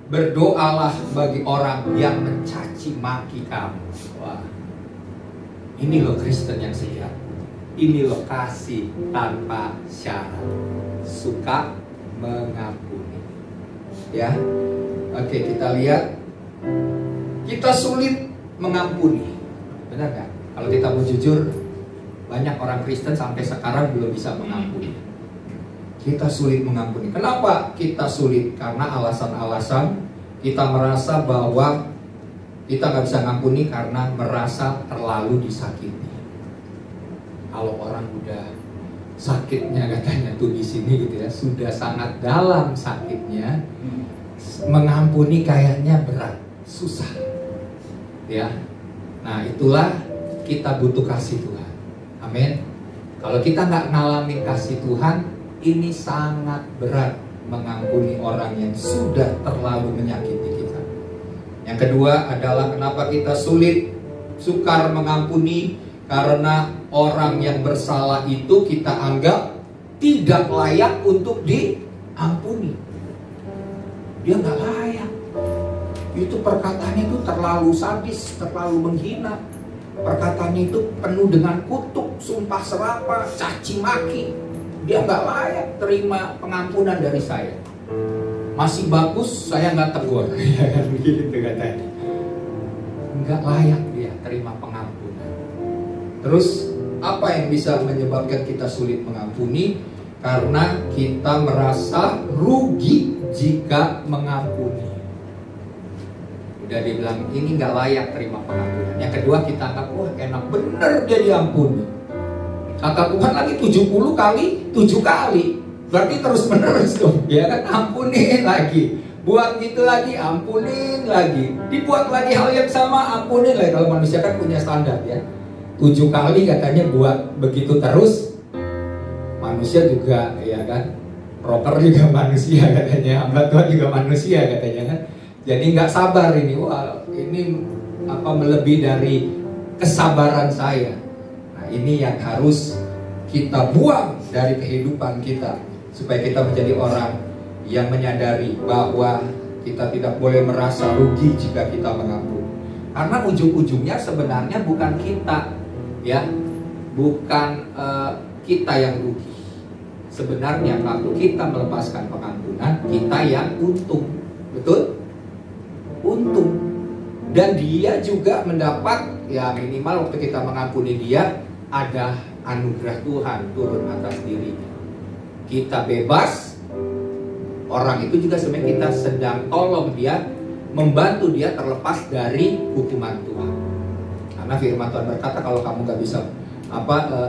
berdoalah bagi orang yang mencaci maki kamu. Wah, ini loh Kristen yang sehat. Ini loh kasih tanpa syarat, suka mengampuni. Ya, oke, kita lihat. Kita sulit mengampuni, benar nggak? Kalau kita mau jujur, banyak orang Kristen sampai sekarang belum bisa mengampuni. Kita sulit mengampuni. Kenapa kita sulit? Karena alasan-alasan kita merasa bahwa kita nggak bisa mengampuni karena merasa terlalu disakiti. Kalau orang udah sakitnya, katanya tuh di sini gitu ya, sudah sangat dalam sakitnya, mengampuni kayaknya berat, susah. Ya, nah itulah kita butuh kasih Tuhan. Amin. Kalau kita nggak ngalamin kasih Tuhan, ini sangat berat mengampuni orang yang sudah terlalu menyakiti kita. Yang kedua adalah kenapa kita sukar mengampuni, karena orang yang bersalah itu kita anggap tidak layak untuk diampuni. Dia nggak layak. Itu perkataannya itu terlalu sadis, terlalu menghina. Perkataannya itu penuh dengan kutuk, sumpah serapah, caci maki. Dia nggak layak terima pengampunan dari saya. Masih bagus saya nggak tegur. Begitu katanya. Nggak layak dia terima pengampunan. Terus apa yang bisa menyebabkan kita sulit mengampuni? Karena kita merasa rugi jika mengampuni. Udah dibilang ini nggak layak terima pengampunan. Yang kedua, kita anggap wah enak bener dia diampuni. Kata Tuhan lagi 70 kali 7 kali. Berarti terus menerus dong. Ya kan, ampunin lagi. Buat gitu lagi, ampunin lagi. Dibuat lagi hal yang sama, ampunin lagi. Kalau manusia kan punya standar ya. 7 kali katanya buat begitu terus. Manusia juga ya kan. Rocker juga manusia katanya. Hamba Tuhan juga manusia katanya kan. Jadi nggak sabar ini. Wah, ini apa melebihi dari kesabaran saya. Nah, ini yang harus kita buang dari kehidupan kita supaya kita menjadi orang yang menyadari bahwa kita tidak boleh merasa rugi jika kita mengampuni. Karena ujung-ujungnya sebenarnya bukan kita, ya, bukan kita yang rugi. Sebenarnya kalau kita melepaskan pengampunan, kita yang untung, betul? Untung. Dan dia juga mendapat, ya minimal waktu kita mengampuni dia, ada anugerah Tuhan turun atas dirinya. Kita bebas. Orang itu juga sebenarnya kita sedang tolong dia, membantu dia terlepas dari hukuman Tuhan. Karena firman Tuhan berkata kalau kamu gak bisa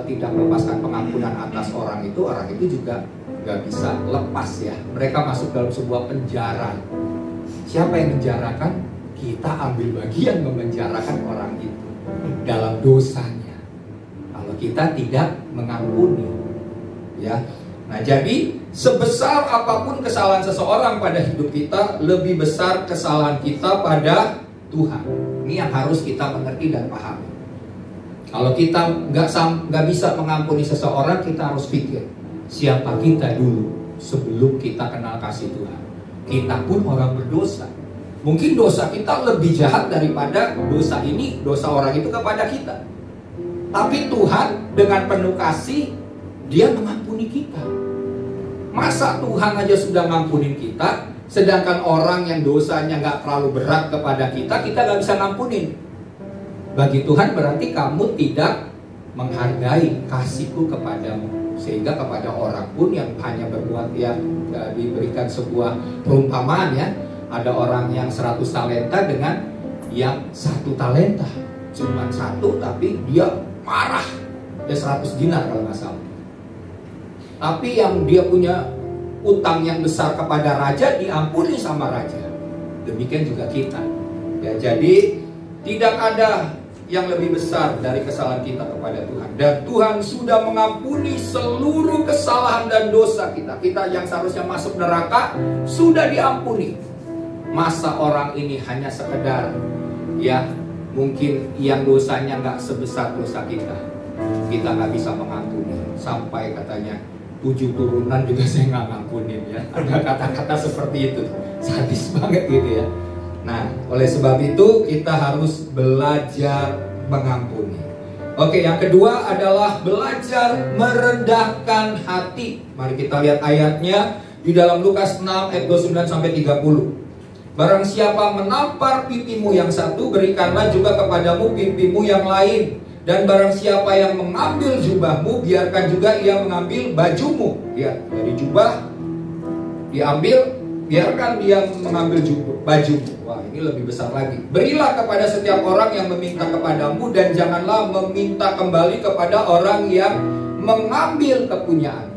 tidak melepaskan pengampunan atas orang itu juga gak bisa lepas ya. Mereka masuk dalam sebuah penjara. Siapa yang menjarakan? Kita ambil bagian memenjarakan orang itu dalam dosanya. Kalau kita tidak mengampuni, ya. Nah, jadi sebesar apapun kesalahan seseorang pada hidup kita, lebih besar kesalahan kita pada Tuhan. Ini yang harus kita mengerti dan pahami. Kalau kita nggak bisa mengampuni seseorang, kita harus pikir siapa kita dulu sebelum kita kenal kasih Tuhan. Kita pun orang berdosa. Mungkin dosa kita lebih jahat daripada dosa orang itu kepada kita. Tapi Tuhan dengan penuh kasih, Dia mengampuni kita. Masa Tuhan aja sudah ngampunin kita, sedangkan orang yang dosanya nggak terlalu berat kepada kita nggak bisa ngampunin. Bagi Tuhan berarti kamu tidak menghargai kasihku kepadamu. Sehingga kepada orang pun yang hanya berbuat, yang diberikan sebuah perumpamaan ya. Ada orang yang 100 talenta dengan yang 1 talenta. Cuma 1 tapi dia marah. Dia 100 dinar kalau nggak salah. Tapi yang dia punya utang yang besar kepada raja diampuni sama raja. Demikian juga kita. Ya, jadi tidak ada yang lebih besar dari kesalahan kita kepada Tuhan. Dan Tuhan sudah mengampuni seluruh kesalahan dan dosa kita. Kita yang seharusnya masuk neraka sudah diampuni. Masa orang ini hanya sekedar, ya mungkin yang dosanya nggak sebesar dosa kita nggak bisa mengampuni. Sampai katanya 7 turunan juga saya nggak ngampunin, ya. Ada kata-kata seperti itu, sadis banget gitu ya. Nah, oleh sebab itu kita harus belajar mengampuni. Oke, yang kedua adalah belajar merendahkan hati. Mari kita lihat ayatnya di dalam Lukas 6 ayat 29 sampai 30. Barang siapa menampar pipimu yang satu, berikanlah juga kepadamu pipimu yang lain. Dan barang siapa yang mengambil jubahmu, biarkan juga ia mengambil bajumu. Lihat, dari jubah diambil, biarkan dia mengambil bajumu. Wah, ini lebih besar lagi. Berilah kepada setiap orang yang meminta kepadamu, dan janganlah meminta kembali kepada orang yang mengambil kepunyaan.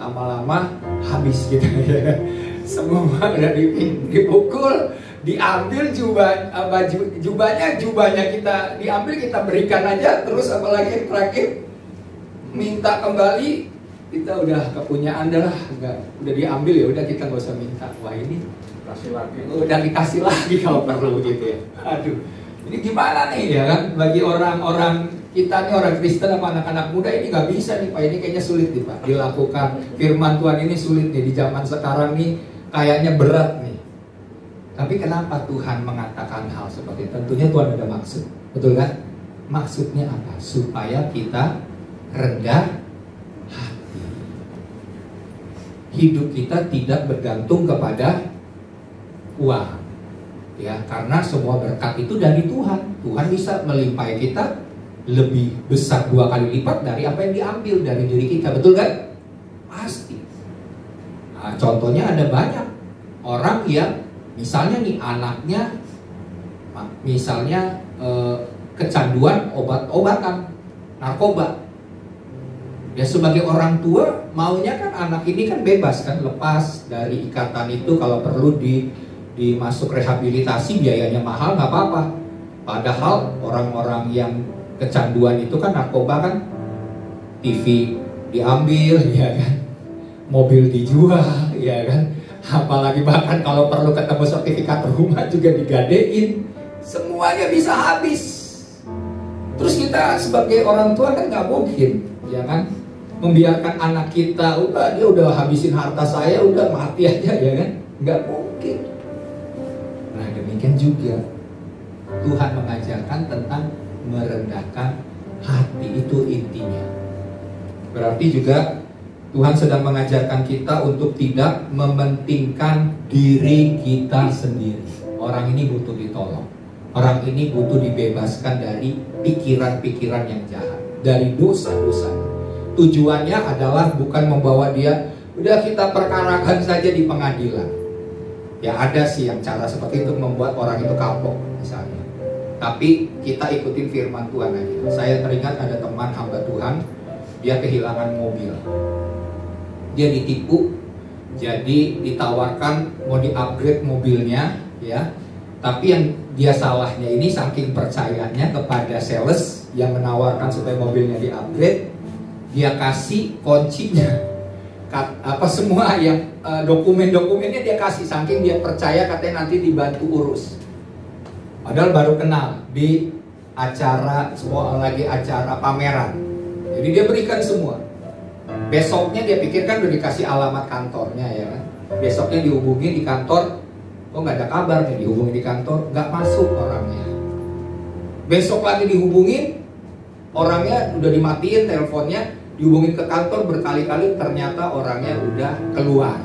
Lama-lama habis kita, ya. Semua udah dipukul, diambil jubahnya kita diambil, kita berikan aja. Terus apalagi yang terakhir minta kembali, kita udah kepunyaan dah, udah diambil, ya udah kita nggak usah minta. Wah, ini Kasih lagi. udah dikasih lagi kalau perlu gitu ya. Aduh, ini gimana nih ya kan, bagi orang-orang kita nih, orang Kristen sama anak-anak muda ini nggak bisa nih Pak, ini kayaknya sulit nih Pak dilakukan. Firman Tuhan ini sulit nih di zaman sekarang nih, kayaknya berat nih. Tapi kenapa Tuhan mengatakan hal seperti itu? Tentunya Tuhan ada maksud, betul kan? Maksudnya apa? Supaya kita rendah hati. Hidup kita tidak bergantung kepada uang, ya, karena semua berkat itu dari Tuhan. Tuhan bisa melimpahi kita lebih besar 2 kali lipat dari apa yang diambil dari diri kita, betul kan? Pasti. Nah, contohnya ada banyak orang yang misalnya nih anaknya, misalnya kecanduan obat-obatan, narkoba. Ya, sebagai orang tua maunya kan anak ini kan bebas kan, lepas dari ikatan itu. Kalau perlu dimasuk rehabilitasi, biayanya mahal, nggak apa-apa. Padahal orang-orang yang kecanduan itu kan narkoba kan, TV diambil, ya kan, mobil dijual, ya kan, apalagi bahkan kalau perlu ketemu sertifikat rumah juga digadein, semuanya bisa habis. Terus kita sebagai orang tua kan nggak mungkin, ya kan, membiarkan anak kita, dia udah habisin harta saya, udah mati aja, ya kan, nggak mungkin. Nah, demikian juga Tuhan mengajarkan tentang merendahkan hati, itu intinya. Berarti juga Tuhan sedang mengajarkan kita untuk tidak mementingkan diri kita sendiri. Orang ini butuh ditolong, orang ini butuh dibebaskan dari pikiran-pikiran yang jahat, dari dosa-dosa. Tujuannya adalah bukan membawa dia, udah kita perkarakan saja di pengadilan. Ya ada sih yang cara seperti itu membuat orang itu kapok misalnya. Tapi kita ikutin firman Tuhan aja. Saya teringat ada teman hamba Tuhan, dia kehilangan mobil. Dia ditipu, jadi ditawarkan mau di-upgrade mobilnya, ya. Tapi yang dia salahnya ini saking percayanya kepada sales yang menawarkan supaya mobilnya di-upgrade, dia kasih kuncinya, semua yang dokumen-dokumennya dia kasih, saking dia percaya katanya nanti dibantu urus. Padahal baru kenal di acara, semua lagi acara pameran. Jadi dia berikan semua. Besoknya dia pikirkan udah dikasih alamat kantornya, ya kan. Besoknya dihubungi di kantor, kok nggak ada kabar nih, dihubungi di kantor, nggak masuk orangnya. Besok lagi dihubungin, orangnya udah dimatiin teleponnya, dihubungin ke kantor berkali-kali, ternyata orangnya udah keluar.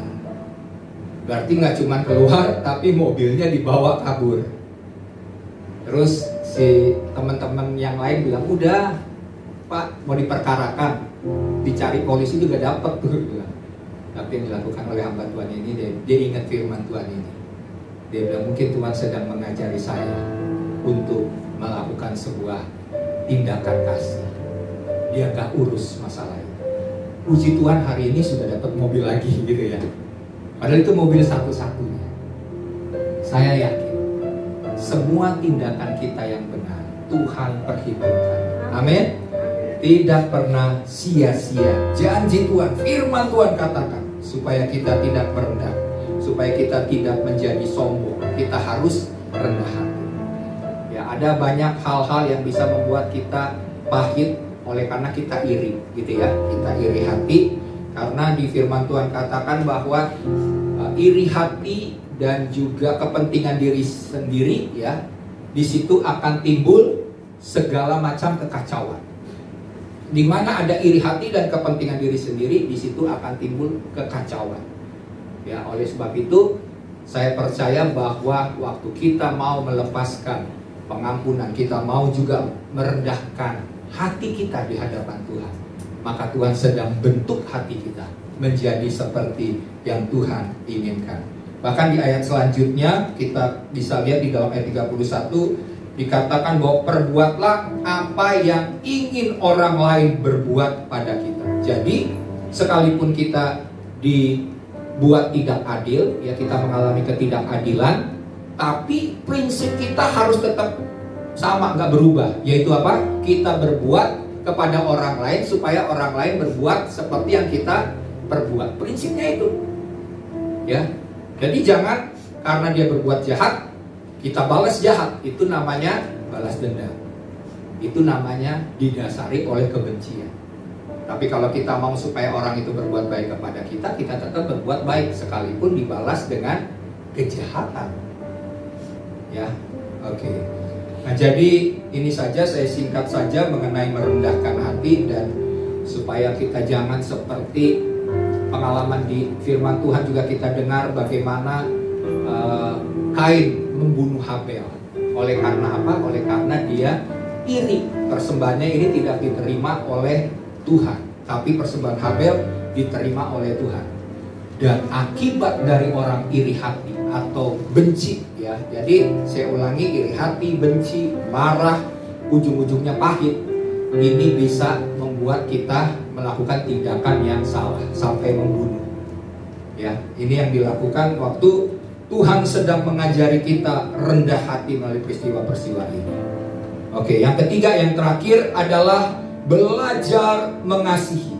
Berarti nggak cuma keluar, tapi mobilnya dibawa kabur. Terus si teman-teman yang lain bilang, udah Pak, mau diperkarakan, dicari polisi juga dapat tuh, bilang. Tapi yang dilakukan oleh hamba Tuhan ini, dia ingat firman Tuhan ini. Dia bilang, mungkin Tuhan sedang mengajari saya untuk melakukan sebuah tindakan kasih. Dia gak urus masalah itu. Puji Tuhan hari ini sudah dapat mobil lagi gitu ya. Padahal itu mobil satu-satunya. Saya yakin semua tindakan kita yang benar Tuhan perhitungkan. Amin. Tidak pernah sia-sia janji Tuhan, firman Tuhan katakan, supaya kita tidak merendah, supaya kita tidak menjadi sombong. Kita harus rendah hati. Ya, ada banyak hal-hal yang bisa membuat kita pahit oleh karena kita iri, gitu ya. Kita iri hati karena di firman Tuhan katakan bahwa iri hati dan juga kepentingan diri sendiri, ya, di situ akan timbul segala macam kekacauan. Di mana ada iri hati dan kepentingan diri sendiri, di situ akan timbul kekacauan. Ya, oleh sebab itu saya percaya bahwa waktu kita mau melepaskan pengampunan, kita mau juga merendahkan hati kita di hadapan Tuhan, maka Tuhan sedang bentuk hati kita menjadi seperti yang Tuhan inginkan. Bahkan di ayat selanjutnya kita bisa lihat di dalam ayat 31 dikatakan bahwa perbuatlah apa yang ingin orang lain berbuat pada kita. Jadi sekalipun kita dibuat tidak adil, ya, kita mengalami ketidakadilan, tapi prinsip kita harus tetap sama, nggak berubah. Yaitu apa? Kita berbuat kepada orang lain supaya orang lain berbuat seperti yang kita perbuat. Prinsipnya itu, ya. Jadi jangan karena dia berbuat jahat kita balas jahat. Itu namanya balas dendam. Itu namanya didasari oleh kebencian. Tapi kalau kita mau supaya orang itu berbuat baik kepada kita, kita tetap berbuat baik sekalipun dibalas dengan kejahatan. Ya, oke. Nah, jadi ini saja, saya singkat saja mengenai merendahkan hati, dan supaya kita jangan seperti pengalaman di firman Tuhan juga kita dengar bagaimana Kain membunuh Habel. Oleh karena apa? Oleh karena dia iri. Persembahannya ini tidak diterima oleh Tuhan, tapi persembahan Habel diterima oleh Tuhan. Dan akibat dari orang iri hati atau benci, ya. Jadi saya ulangi, iri hati, benci, marah, ujung-ujungnya pahit. Ini bisa membuat kita melakukan tindakan yang salah sampai membunuh. Ya, ini yang dilakukan waktu Tuhan sedang mengajari kita rendah hati melalui peristiwa-peristiwa ini. Oke, yang ketiga, yang terakhir adalah belajar mengasihi.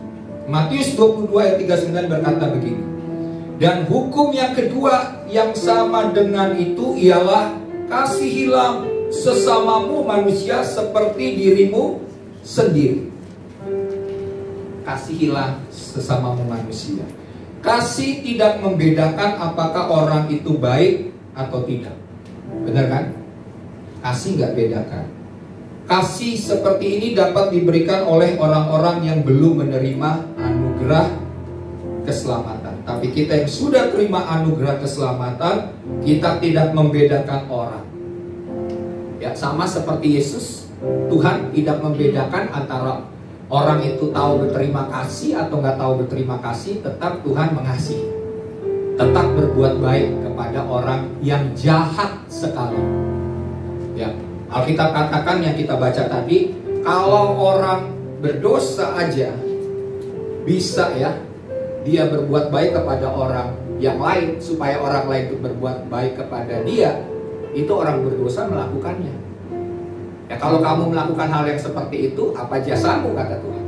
Matius 22 ayat 39 berkata begini. Dan hukum yang kedua yang sama dengan itu ialah kasihilah sesamamu manusia seperti dirimu sendiri. Kasihilah sesamamu manusia. Kasih tidak membedakan apakah orang itu baik atau tidak. Benar kan? Kasih nggak bedakan. Kasih seperti ini dapat diberikan oleh orang-orang yang belum menerima anugerah keselamatan. Tapi kita yang sudah terima anugerah keselamatan, kita tidak membedakan orang. Ya, sama seperti Yesus, Tuhan tidak membedakan antara orang itu tahu berterima kasih atau nggak tahu berterima kasih. Tetap Tuhan mengasihi, tetap berbuat baik kepada orang yang jahat sekali. Ya, Alkitab katakan yang kita baca tadi, kalau orang berdosa aja bisa, ya, dia berbuat baik kepada orang yang lain supaya orang lain itu berbuat baik kepada dia, itu orang berdosa melakukannya. Ya, kalau kamu melakukan hal yang seperti itu, apa jasamu, kata Tuhan?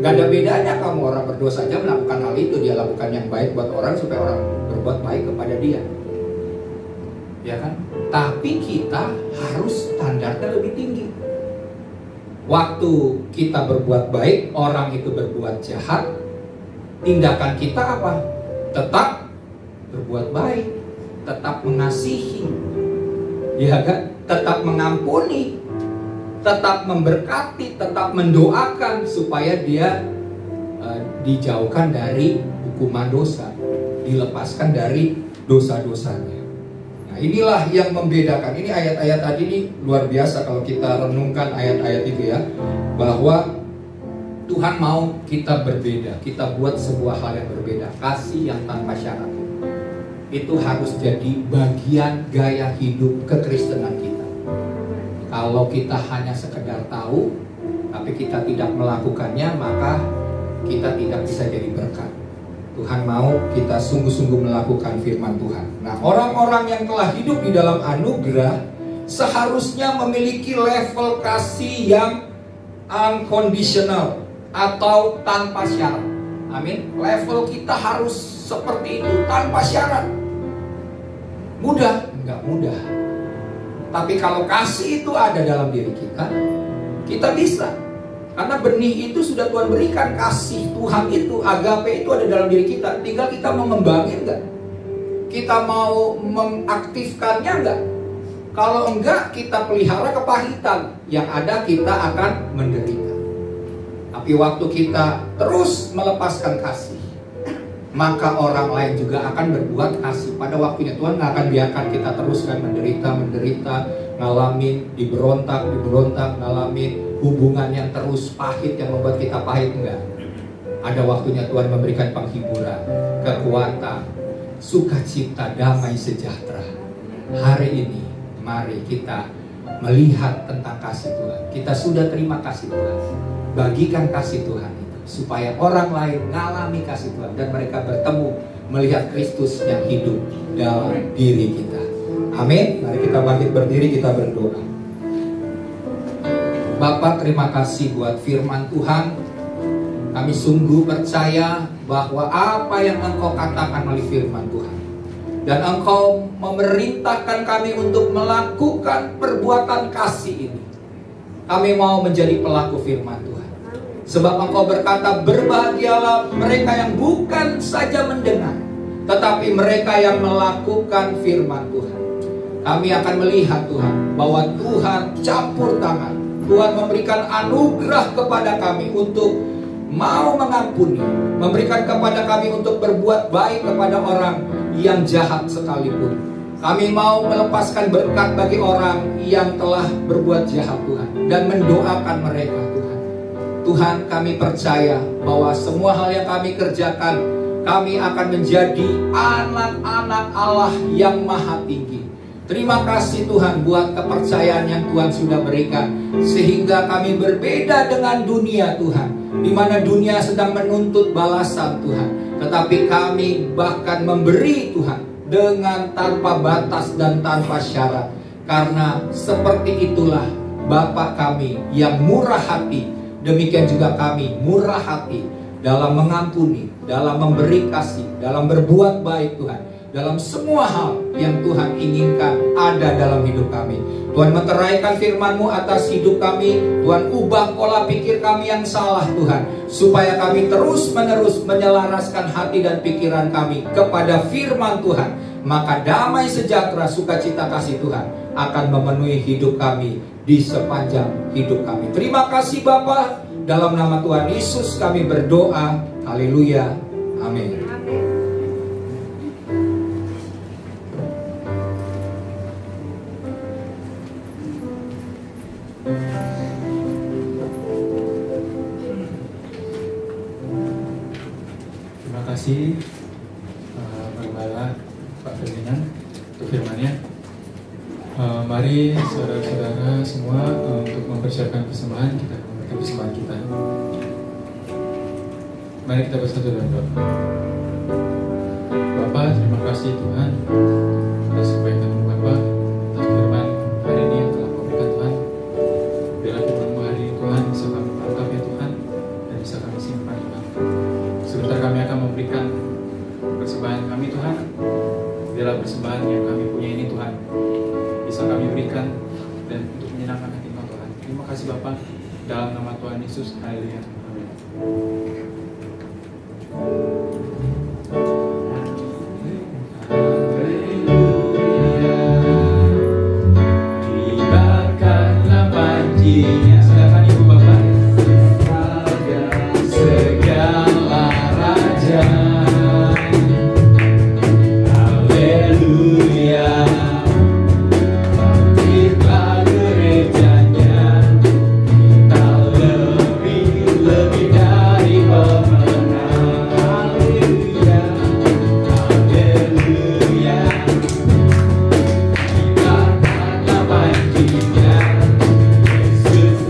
Gak ada bedanya kamu, orang berdosa aja melakukan hal itu. Dia lakukan yang baik buat orang supaya orang berbuat baik kepada dia. Ya kan? Tapi kita harus standarnya lebih tinggi. Waktu kita berbuat baik, orang itu berbuat jahat, tindakan kita apa? Tetap berbuat baik, tetap mengasihi, ya kan? Tetap mengampuni, tetap memberkati, tetap mendoakan supaya dia dijauhkan dari hukuman dosa, dilepaskan dari dosa-dosanya. Nah, inilah yang membedakan. Ini ayat-ayat tadi ini luar biasa kalau kita renungkan ayat-ayat itu, ya, bahwa Tuhan mau kita berbeda, kita buat sebuah hal yang berbeda. Kasih yang tanpa syarat itu harus jadi bagian gaya hidup kekristenan kita. Kalau kita hanya sekedar tahu, tapi kita tidak melakukannya, maka kita tidak bisa jadi berkat. Tuhan mau kita sungguh-sungguh melakukan firman Tuhan. Nah, orang-orang yang telah hidup di dalam anugerah, seharusnya memiliki level kasih yang unconditional atau tanpa syarat. Amin. Level kita harus seperti itu, tanpa syarat. Mudah? Enggak mudah. Tapi kalau kasih itu ada dalam diri kita bisa. Karena benih itu sudah Tuhan berikan. Kasih Tuhan itu, agape itu ada dalam diri kita. Tinggal kita mau ngembangin enggak? Kita mau mengaktifkannya enggak? Kalau enggak, kita pelihara kepahitan. Yang ada kita akan menderita. Tapi waktu kita terus melepaskan kasih, maka orang lain juga akan berbuat kasih. Pada waktunya Tuhan nggak akan biarkan kita teruskan menderita, ngalamin diberontak, ngalamin hubungan yang terus pahit yang membuat kita pahit. Enggak. Ada waktunya Tuhan memberikan penghiburan, kekuatan, sukacita, damai sejahtera. Hari ini mari kita melihat tentang kasih Tuhan. Kita sudah terima kasih Tuhan. Bagikan kasih Tuhan itu supaya orang lain mengalami kasih Tuhan dan mereka bertemu melihat Kristus yang hidup dalam diri kita. Amin. Mari kita bangkit berdiri, kita berdoa. Bapa, terima kasih buat firman Tuhan. Kami sungguh percaya bahwa apa yang Engkau katakan melalui firman Tuhan, dan Engkau memerintahkan kami untuk melakukan perbuatan kasih ini. Kami mau menjadi pelaku firman Tuhan. Sebab Engkau berkata, berbahagialah mereka yang bukan saja mendengar, tetapi mereka yang melakukan firman Tuhan. Kami akan melihat Tuhan, bahwa Tuhan campur tangan. Tuhan memberikan anugerah kepada kami untuk mau mengampuni, memberikan kepada kami untuk berbuat baik kepada orang yang jahat sekalipun. Kami mau melepaskan berkat bagi orang yang telah berbuat jahat Tuhan, dan mendoakan mereka Tuhan. Tuhan, kami percaya bahwa semua hal yang kami kerjakan, kami akan menjadi anak-anak Allah yang maha tinggi. Terima kasih Tuhan buat kepercayaan yang Tuhan sudah berikan, sehingga kami berbeda dengan dunia Tuhan, di mana dunia sedang menuntut balasan Tuhan, tetapi kami bahkan memberi Tuhan dengan tanpa batas dan tanpa syarat. Karena seperti itulah Bapa kami yang murah hati, demikian juga kami murah hati dalam mengampuni, dalam memberi kasih, dalam berbuat baik Tuhan. Dalam semua hal yang Tuhan inginkan ada dalam hidup kami. Tuhan meteraikan firman-Mu atas hidup kami. Tuhan ubah pola pikir kami yang salah Tuhan, supaya kami terus-menerus menyelaraskan hati dan pikiran kami kepada firman Tuhan. Maka damai sejahtera, sukacita kasih Tuhan akan memenuhi hidup kami di sepanjang hidup kami. Terima kasih Bapa. Dalam nama Tuhan Yesus kami berdoa. Haleluya. Amin. Terima kasih Gembala Pak Ferdinand untuk firman-Nya. Mari saudara-saudara semua untuk mempersiapkan persembahan, kita memberikan persembahan kita. Mari kita bersatu dalam doa. Bapa, terima kasih Tuhan atas kebaikan-Mu Bapa, atas firman hari ini yang telah Kau berikan Tuhan. Biarlah firman-Mu hari ini Tuhan bisa kami tangkap ya Tuhan, dan bisa kami simpan Tuhan. Sebentar kami akan memberikan persembahan kami Tuhan. Biarlah persembahan yang kami punya ini Tuhan bisa kami berikan dan untuk menyenangkan hati Kau Tuhan. Terima kasih Bapa, dalam nama Tuhan Yesus. Haleluya. Amin. Kibarkanlah panjinya, silakan Ibu Bapak. Segala raja, haleluya. Bangkitlah gerejanya, kita lebih dari pemenang. Haleluya, haleluya. Kibarkanlah panjinya, Yesus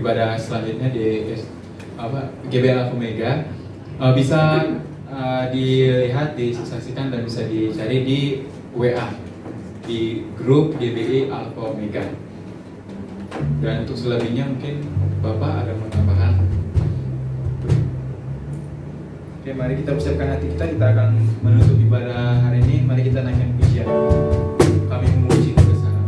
ibadah selanjutnya di GBL Omega, bisa dilihat, disaksikan dan bisa dicari di WA di grup GBI Alpha Omega. Dan untuk selebihnya mungkin Bapak ada mau tambahan. Oke, mari kita persiapkan hati kita. Kita akan menutup ibadah hari ini. Mari kita naikkan pujian. Kami memuji kebesaran.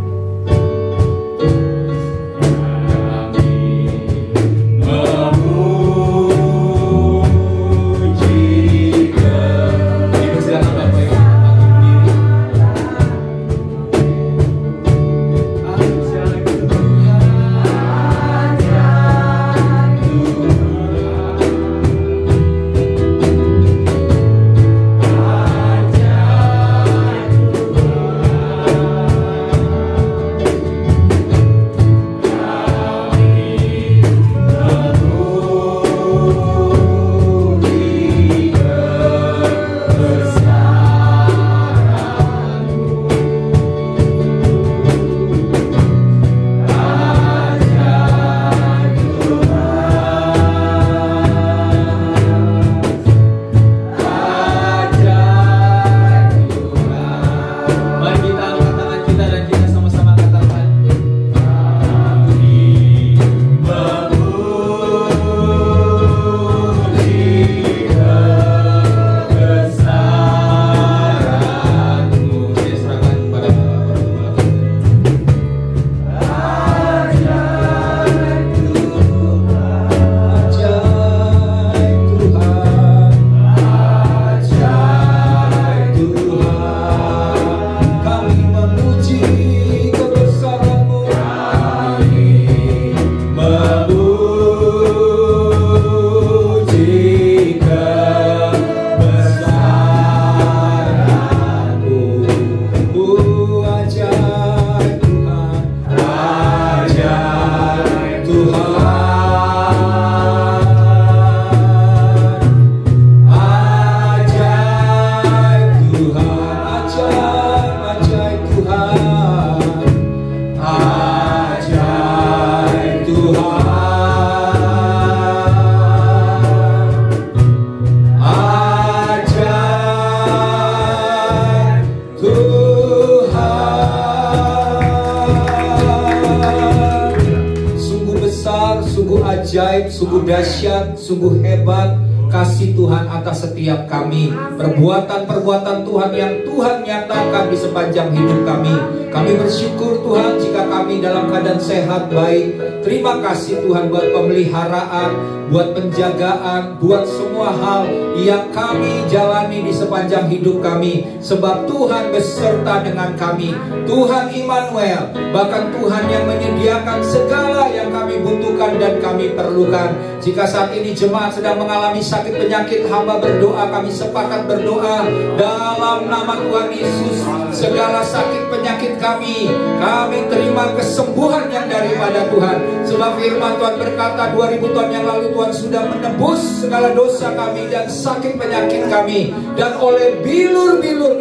Sungguh dahsyat, sungguh hebat kasih Tuhan atas setiap kami. Perbuatan-perbuatan Tuhan yang Tuhan nyatakan di sepanjang hidup kami. Kami bersyukur Tuhan jika kami dalam keadaan sehat baik. Terima kasih Tuhan buat pemeliharaan, buat penjagaan, buat semua hal yang kami jalani di sepanjang hidup kami. Sebab Tuhan beserta dengan kami. Tuhan Immanuel, bahkan Tuhan yang menyediakan segala yang kami butuhkan dan kami perlukan. Jika saat ini jemaat sedang mengalami sakit penyakit, hamba berdoa, kami sepakat berdoa dalam nama Tuhan Yesus. Segala sakit penyakit kami terima kesembuhan yang daripada Tuhan. Sebab firman Tuhan berkata 2000 tahun yang lalu Tuhan sudah menebus segala dosa kami dan sakit penyakit kami. Dan oleh bilur-bilur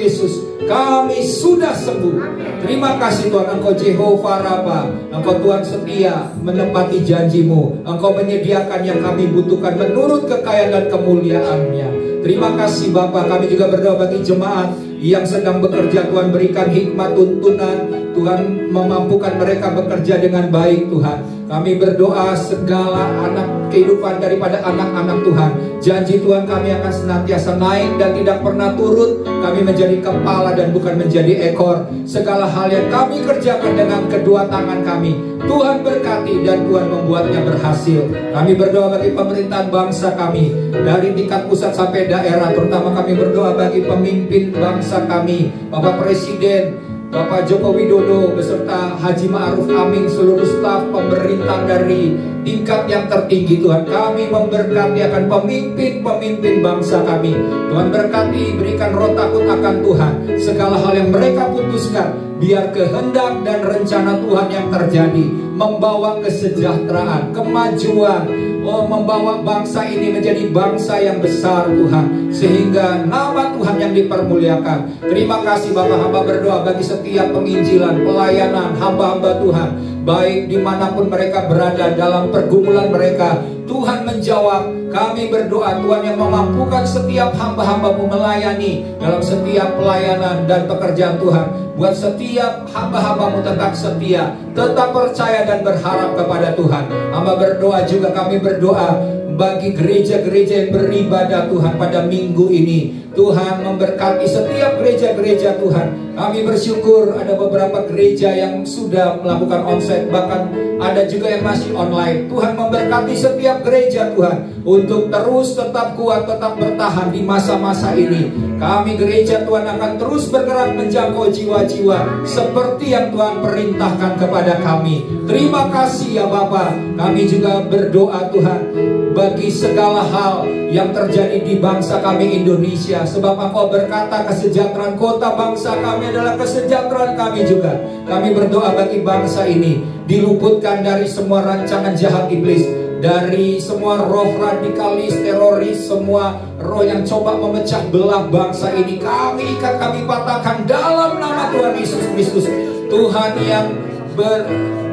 Yesus kami sudah sembuh. Terima kasih Tuhan, Engkau Jehovah Rabbah, Engkau Tuhan setia menepati janji-Mu. Engkau menyediakan yang kami butuhkan menurut kekayaan dan kemuliaan-Nya. Terima kasih Bapa. Kami juga berdoa bagi jemaat yang sedang bekerja. Tuhan berikan hikmat tuntunan. Tuhan memampukan mereka bekerja dengan baik Tuhan. Kami berdoa segala anak kehidupan daripada anak-anak Tuhan. Janji Tuhan kami akan senantiasa naik dan tidak pernah turun. Kami menjadi kepala dan bukan menjadi ekor. Segala hal yang kami kerjakan dengan kedua tangan kami, Tuhan berkati dan Tuhan membuatnya berhasil. Kami berdoa bagi pemerintahan bangsa kami, dari tingkat pusat sampai daerah. Terutama kami berdoa bagi pemimpin bangsa kami, Bapak Presiden, Bapak Joko Widodo beserta Haji Ma'ruf Amin, seluruh staf pemerintah dari tingkat yang tertinggi. Tuhan kami memberkati akan pemimpin-pemimpin bangsa kami. Tuhan berkati, berikan roh takut akan Tuhan. Segala hal yang mereka putuskan, biar kehendak dan rencana Tuhan yang terjadi membawa kesejahteraan, kemajuan, membawa bangsa ini menjadi bangsa yang besar Tuhan, sehingga nama Tuhan yang dipermuliakan. Terima kasih Bapak, hamba berdoa bagi setiap penginjilan, pelayanan hamba-hamba Tuhan, baik dimanapun mereka berada dalam pergumulan mereka, Tuhan menjawab. Kami berdoa Tuhan yang memampukan setiap hamba-hamba-Mu melayani dalam setiap pelayanan dan pekerjaan Tuhan. Buat setiap hamba-hamba-Mu tetap setia, tetap percaya dan berharap kepada Tuhan. Hamba berdoa juga, kami berdoa bagi gereja-gereja yang beribadah Tuhan pada minggu ini. Tuhan memberkati setiap gereja-gereja Tuhan. Kami bersyukur ada beberapa gereja yang sudah melakukan onsite, bahkan ada juga yang masih online. Tuhan memberkati setiap gereja Tuhan untuk terus tetap kuat, tetap bertahan di masa-masa ini. Kami gereja Tuhan akan terus bergerak menjangkau jiwa-jiwa seperti yang Tuhan perintahkan kepada kami. Terima kasih ya Bapa. Kami juga berdoa Tuhan bagi segala hal yang terjadi di bangsa kami Indonesia, sebab Engkau berkata kesejahteraan kota bangsa kami adalah kesejahteraan kami juga. Kami berdoa bagi bangsa ini diluputkan dari semua rancangan jahat iblis, dari semua roh radikalis, teroris, semua roh yang coba memecah belah bangsa ini. Kami ikat, kami patahkan dalam nama Tuhan Yesus Kristus. Tuhan yang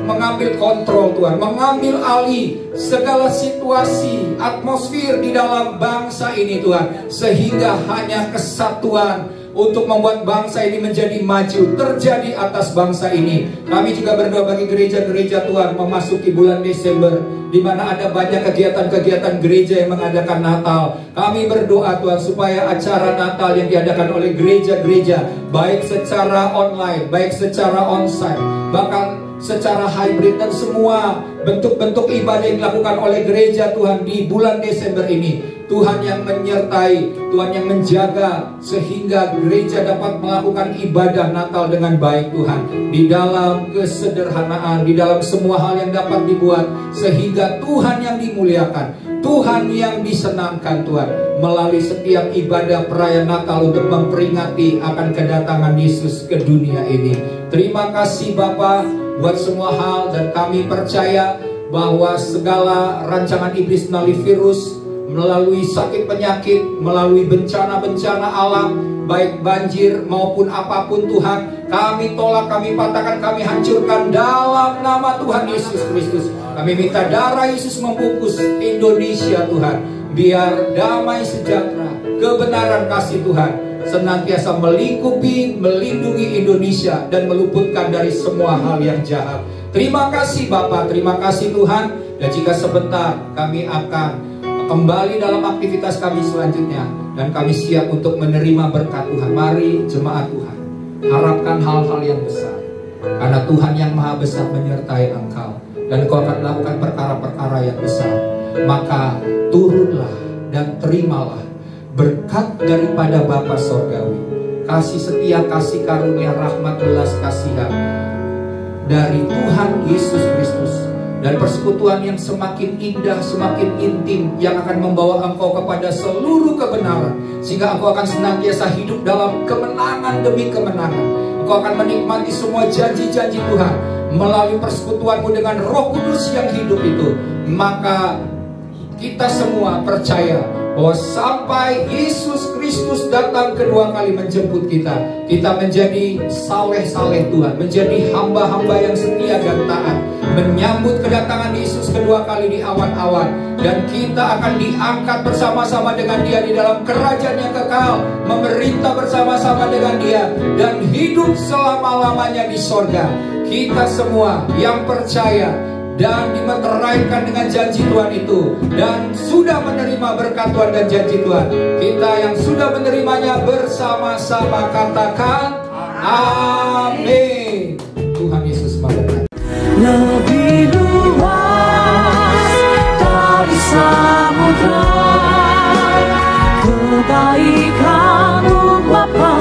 mengambil kontrol Tuhan, mengambil alih segala situasi, atmosfer di dalam bangsa ini Tuhan, sehingga hanya kesatuan untuk membuat bangsa ini menjadi maju terjadi atas bangsa ini. Kami juga berdoa bagi gereja-gereja Tuhan memasuki bulan Desember, di mana ada banyak kegiatan-kegiatan gereja yang mengadakan Natal. Kami berdoa Tuhan supaya acara Natal yang diadakan oleh gereja-gereja, baik secara online, baik secara onsite, bahkan secara hybrid, dan semua bentuk-bentuk ibadah yang dilakukan oleh gereja Tuhan di bulan Desember ini, Tuhan yang menyertai, Tuhan yang menjaga, sehingga gereja dapat melakukan ibadah Natal dengan baik Tuhan, di dalam kesederhanaan, di dalam semua hal yang dapat dibuat, sehingga Tuhan yang dimuliakan, Tuhan yang disenangkan Tuhan, melalui setiap ibadah perayaan Natal untuk memperingati akan kedatangan Yesus ke dunia ini. Terima kasih Bapa buat semua hal, dan kami percaya bahwa segala rancangan iblis melalui virus, melalui sakit penyakit, melalui bencana-bencana alam, baik banjir maupun apapun Tuhan, kami tolak, kami patahkan, kami hancurkan dalam nama Tuhan Yesus Kristus. Kami minta darah Yesus membungkus Indonesia Tuhan, biar damai sejahtera, kebenaran kasih Tuhan senantiasa melingkupi, melindungi Indonesia dan meluputkan dari semua hal yang jahat. Terima kasih Bapak, terima kasih Tuhan. Dan jika sebentar kami akan kembali dalam aktivitas kami selanjutnya, dan kami siap untuk menerima berkat Tuhan. Mari jemaat Tuhan, harapkan hal-hal yang besar, karena Tuhan yang maha besar menyertai engkau, dan engkau akan melakukan perkara-perkara yang besar. Maka turunlah dan terimalah berkat daripada Bapa Sorgawi, kasih setia, kasih karunia, rahmat, belas kasihan dari Tuhan Yesus Kristus, dan persekutuan yang semakin indah, semakin intim, yang akan membawa engkau kepada seluruh kebenaran, sehingga engkau akan senantiasa hidup dalam kemenangan demi kemenangan. Engkau akan menikmati semua janji-janji Tuhan melalui persekutuanmu dengan Roh Kudus yang hidup itu. Maka kita semua percaya bahwa sampai Yesus Kristus datang kedua kali menjemput kita, kita menjadi saleh-saleh Tuhan, menjadi hamba-hamba yang setia dan taat, menyambut kedatangan Yesus kedua kali di awan-awan, dan kita akan diangkat bersama-sama dengan Dia di dalam kerajaan yang kekal, memerintah bersama-sama dengan Dia, dan hidup selama-lamanya di sorga. Kita semua yang percaya dan dimeteraikan dengan janji Tuhan itu, dan sudah menerima berkat Tuhan dan janji Tuhan, kita yang sudah menerimanya bersama-sama katakan amin. Tuhan Yesus memberkati. Lebih luas dari samudra kebaikan-Mu Bapa,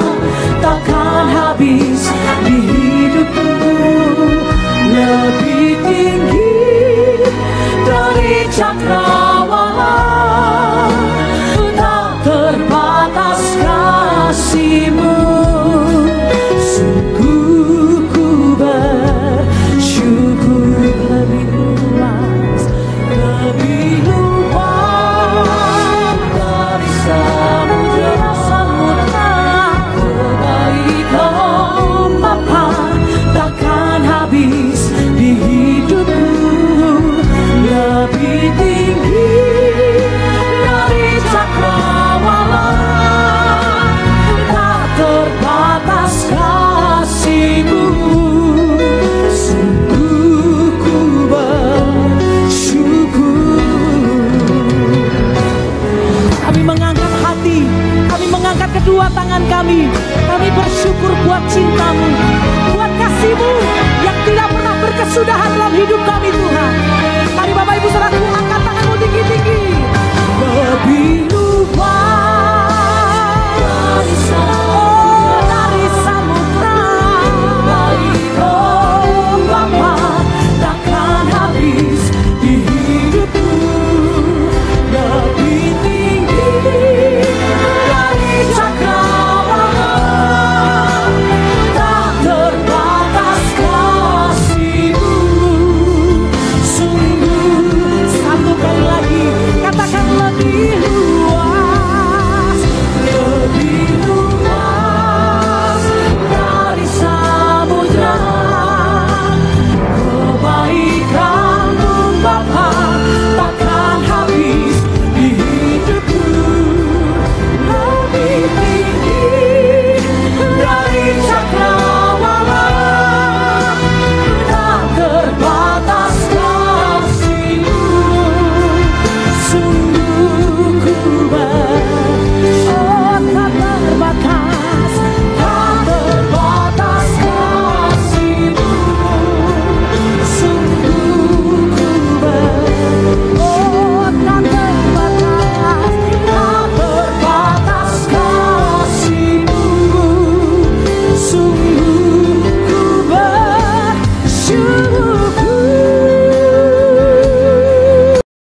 takkan habis di hidupku. Lebih tinggi dari cakrawala, tak terbatas kasih-Mu. Sungguh ku bersyukur, lebih luas, lebih luas. kesudahan dalam hidup kami Tuhan.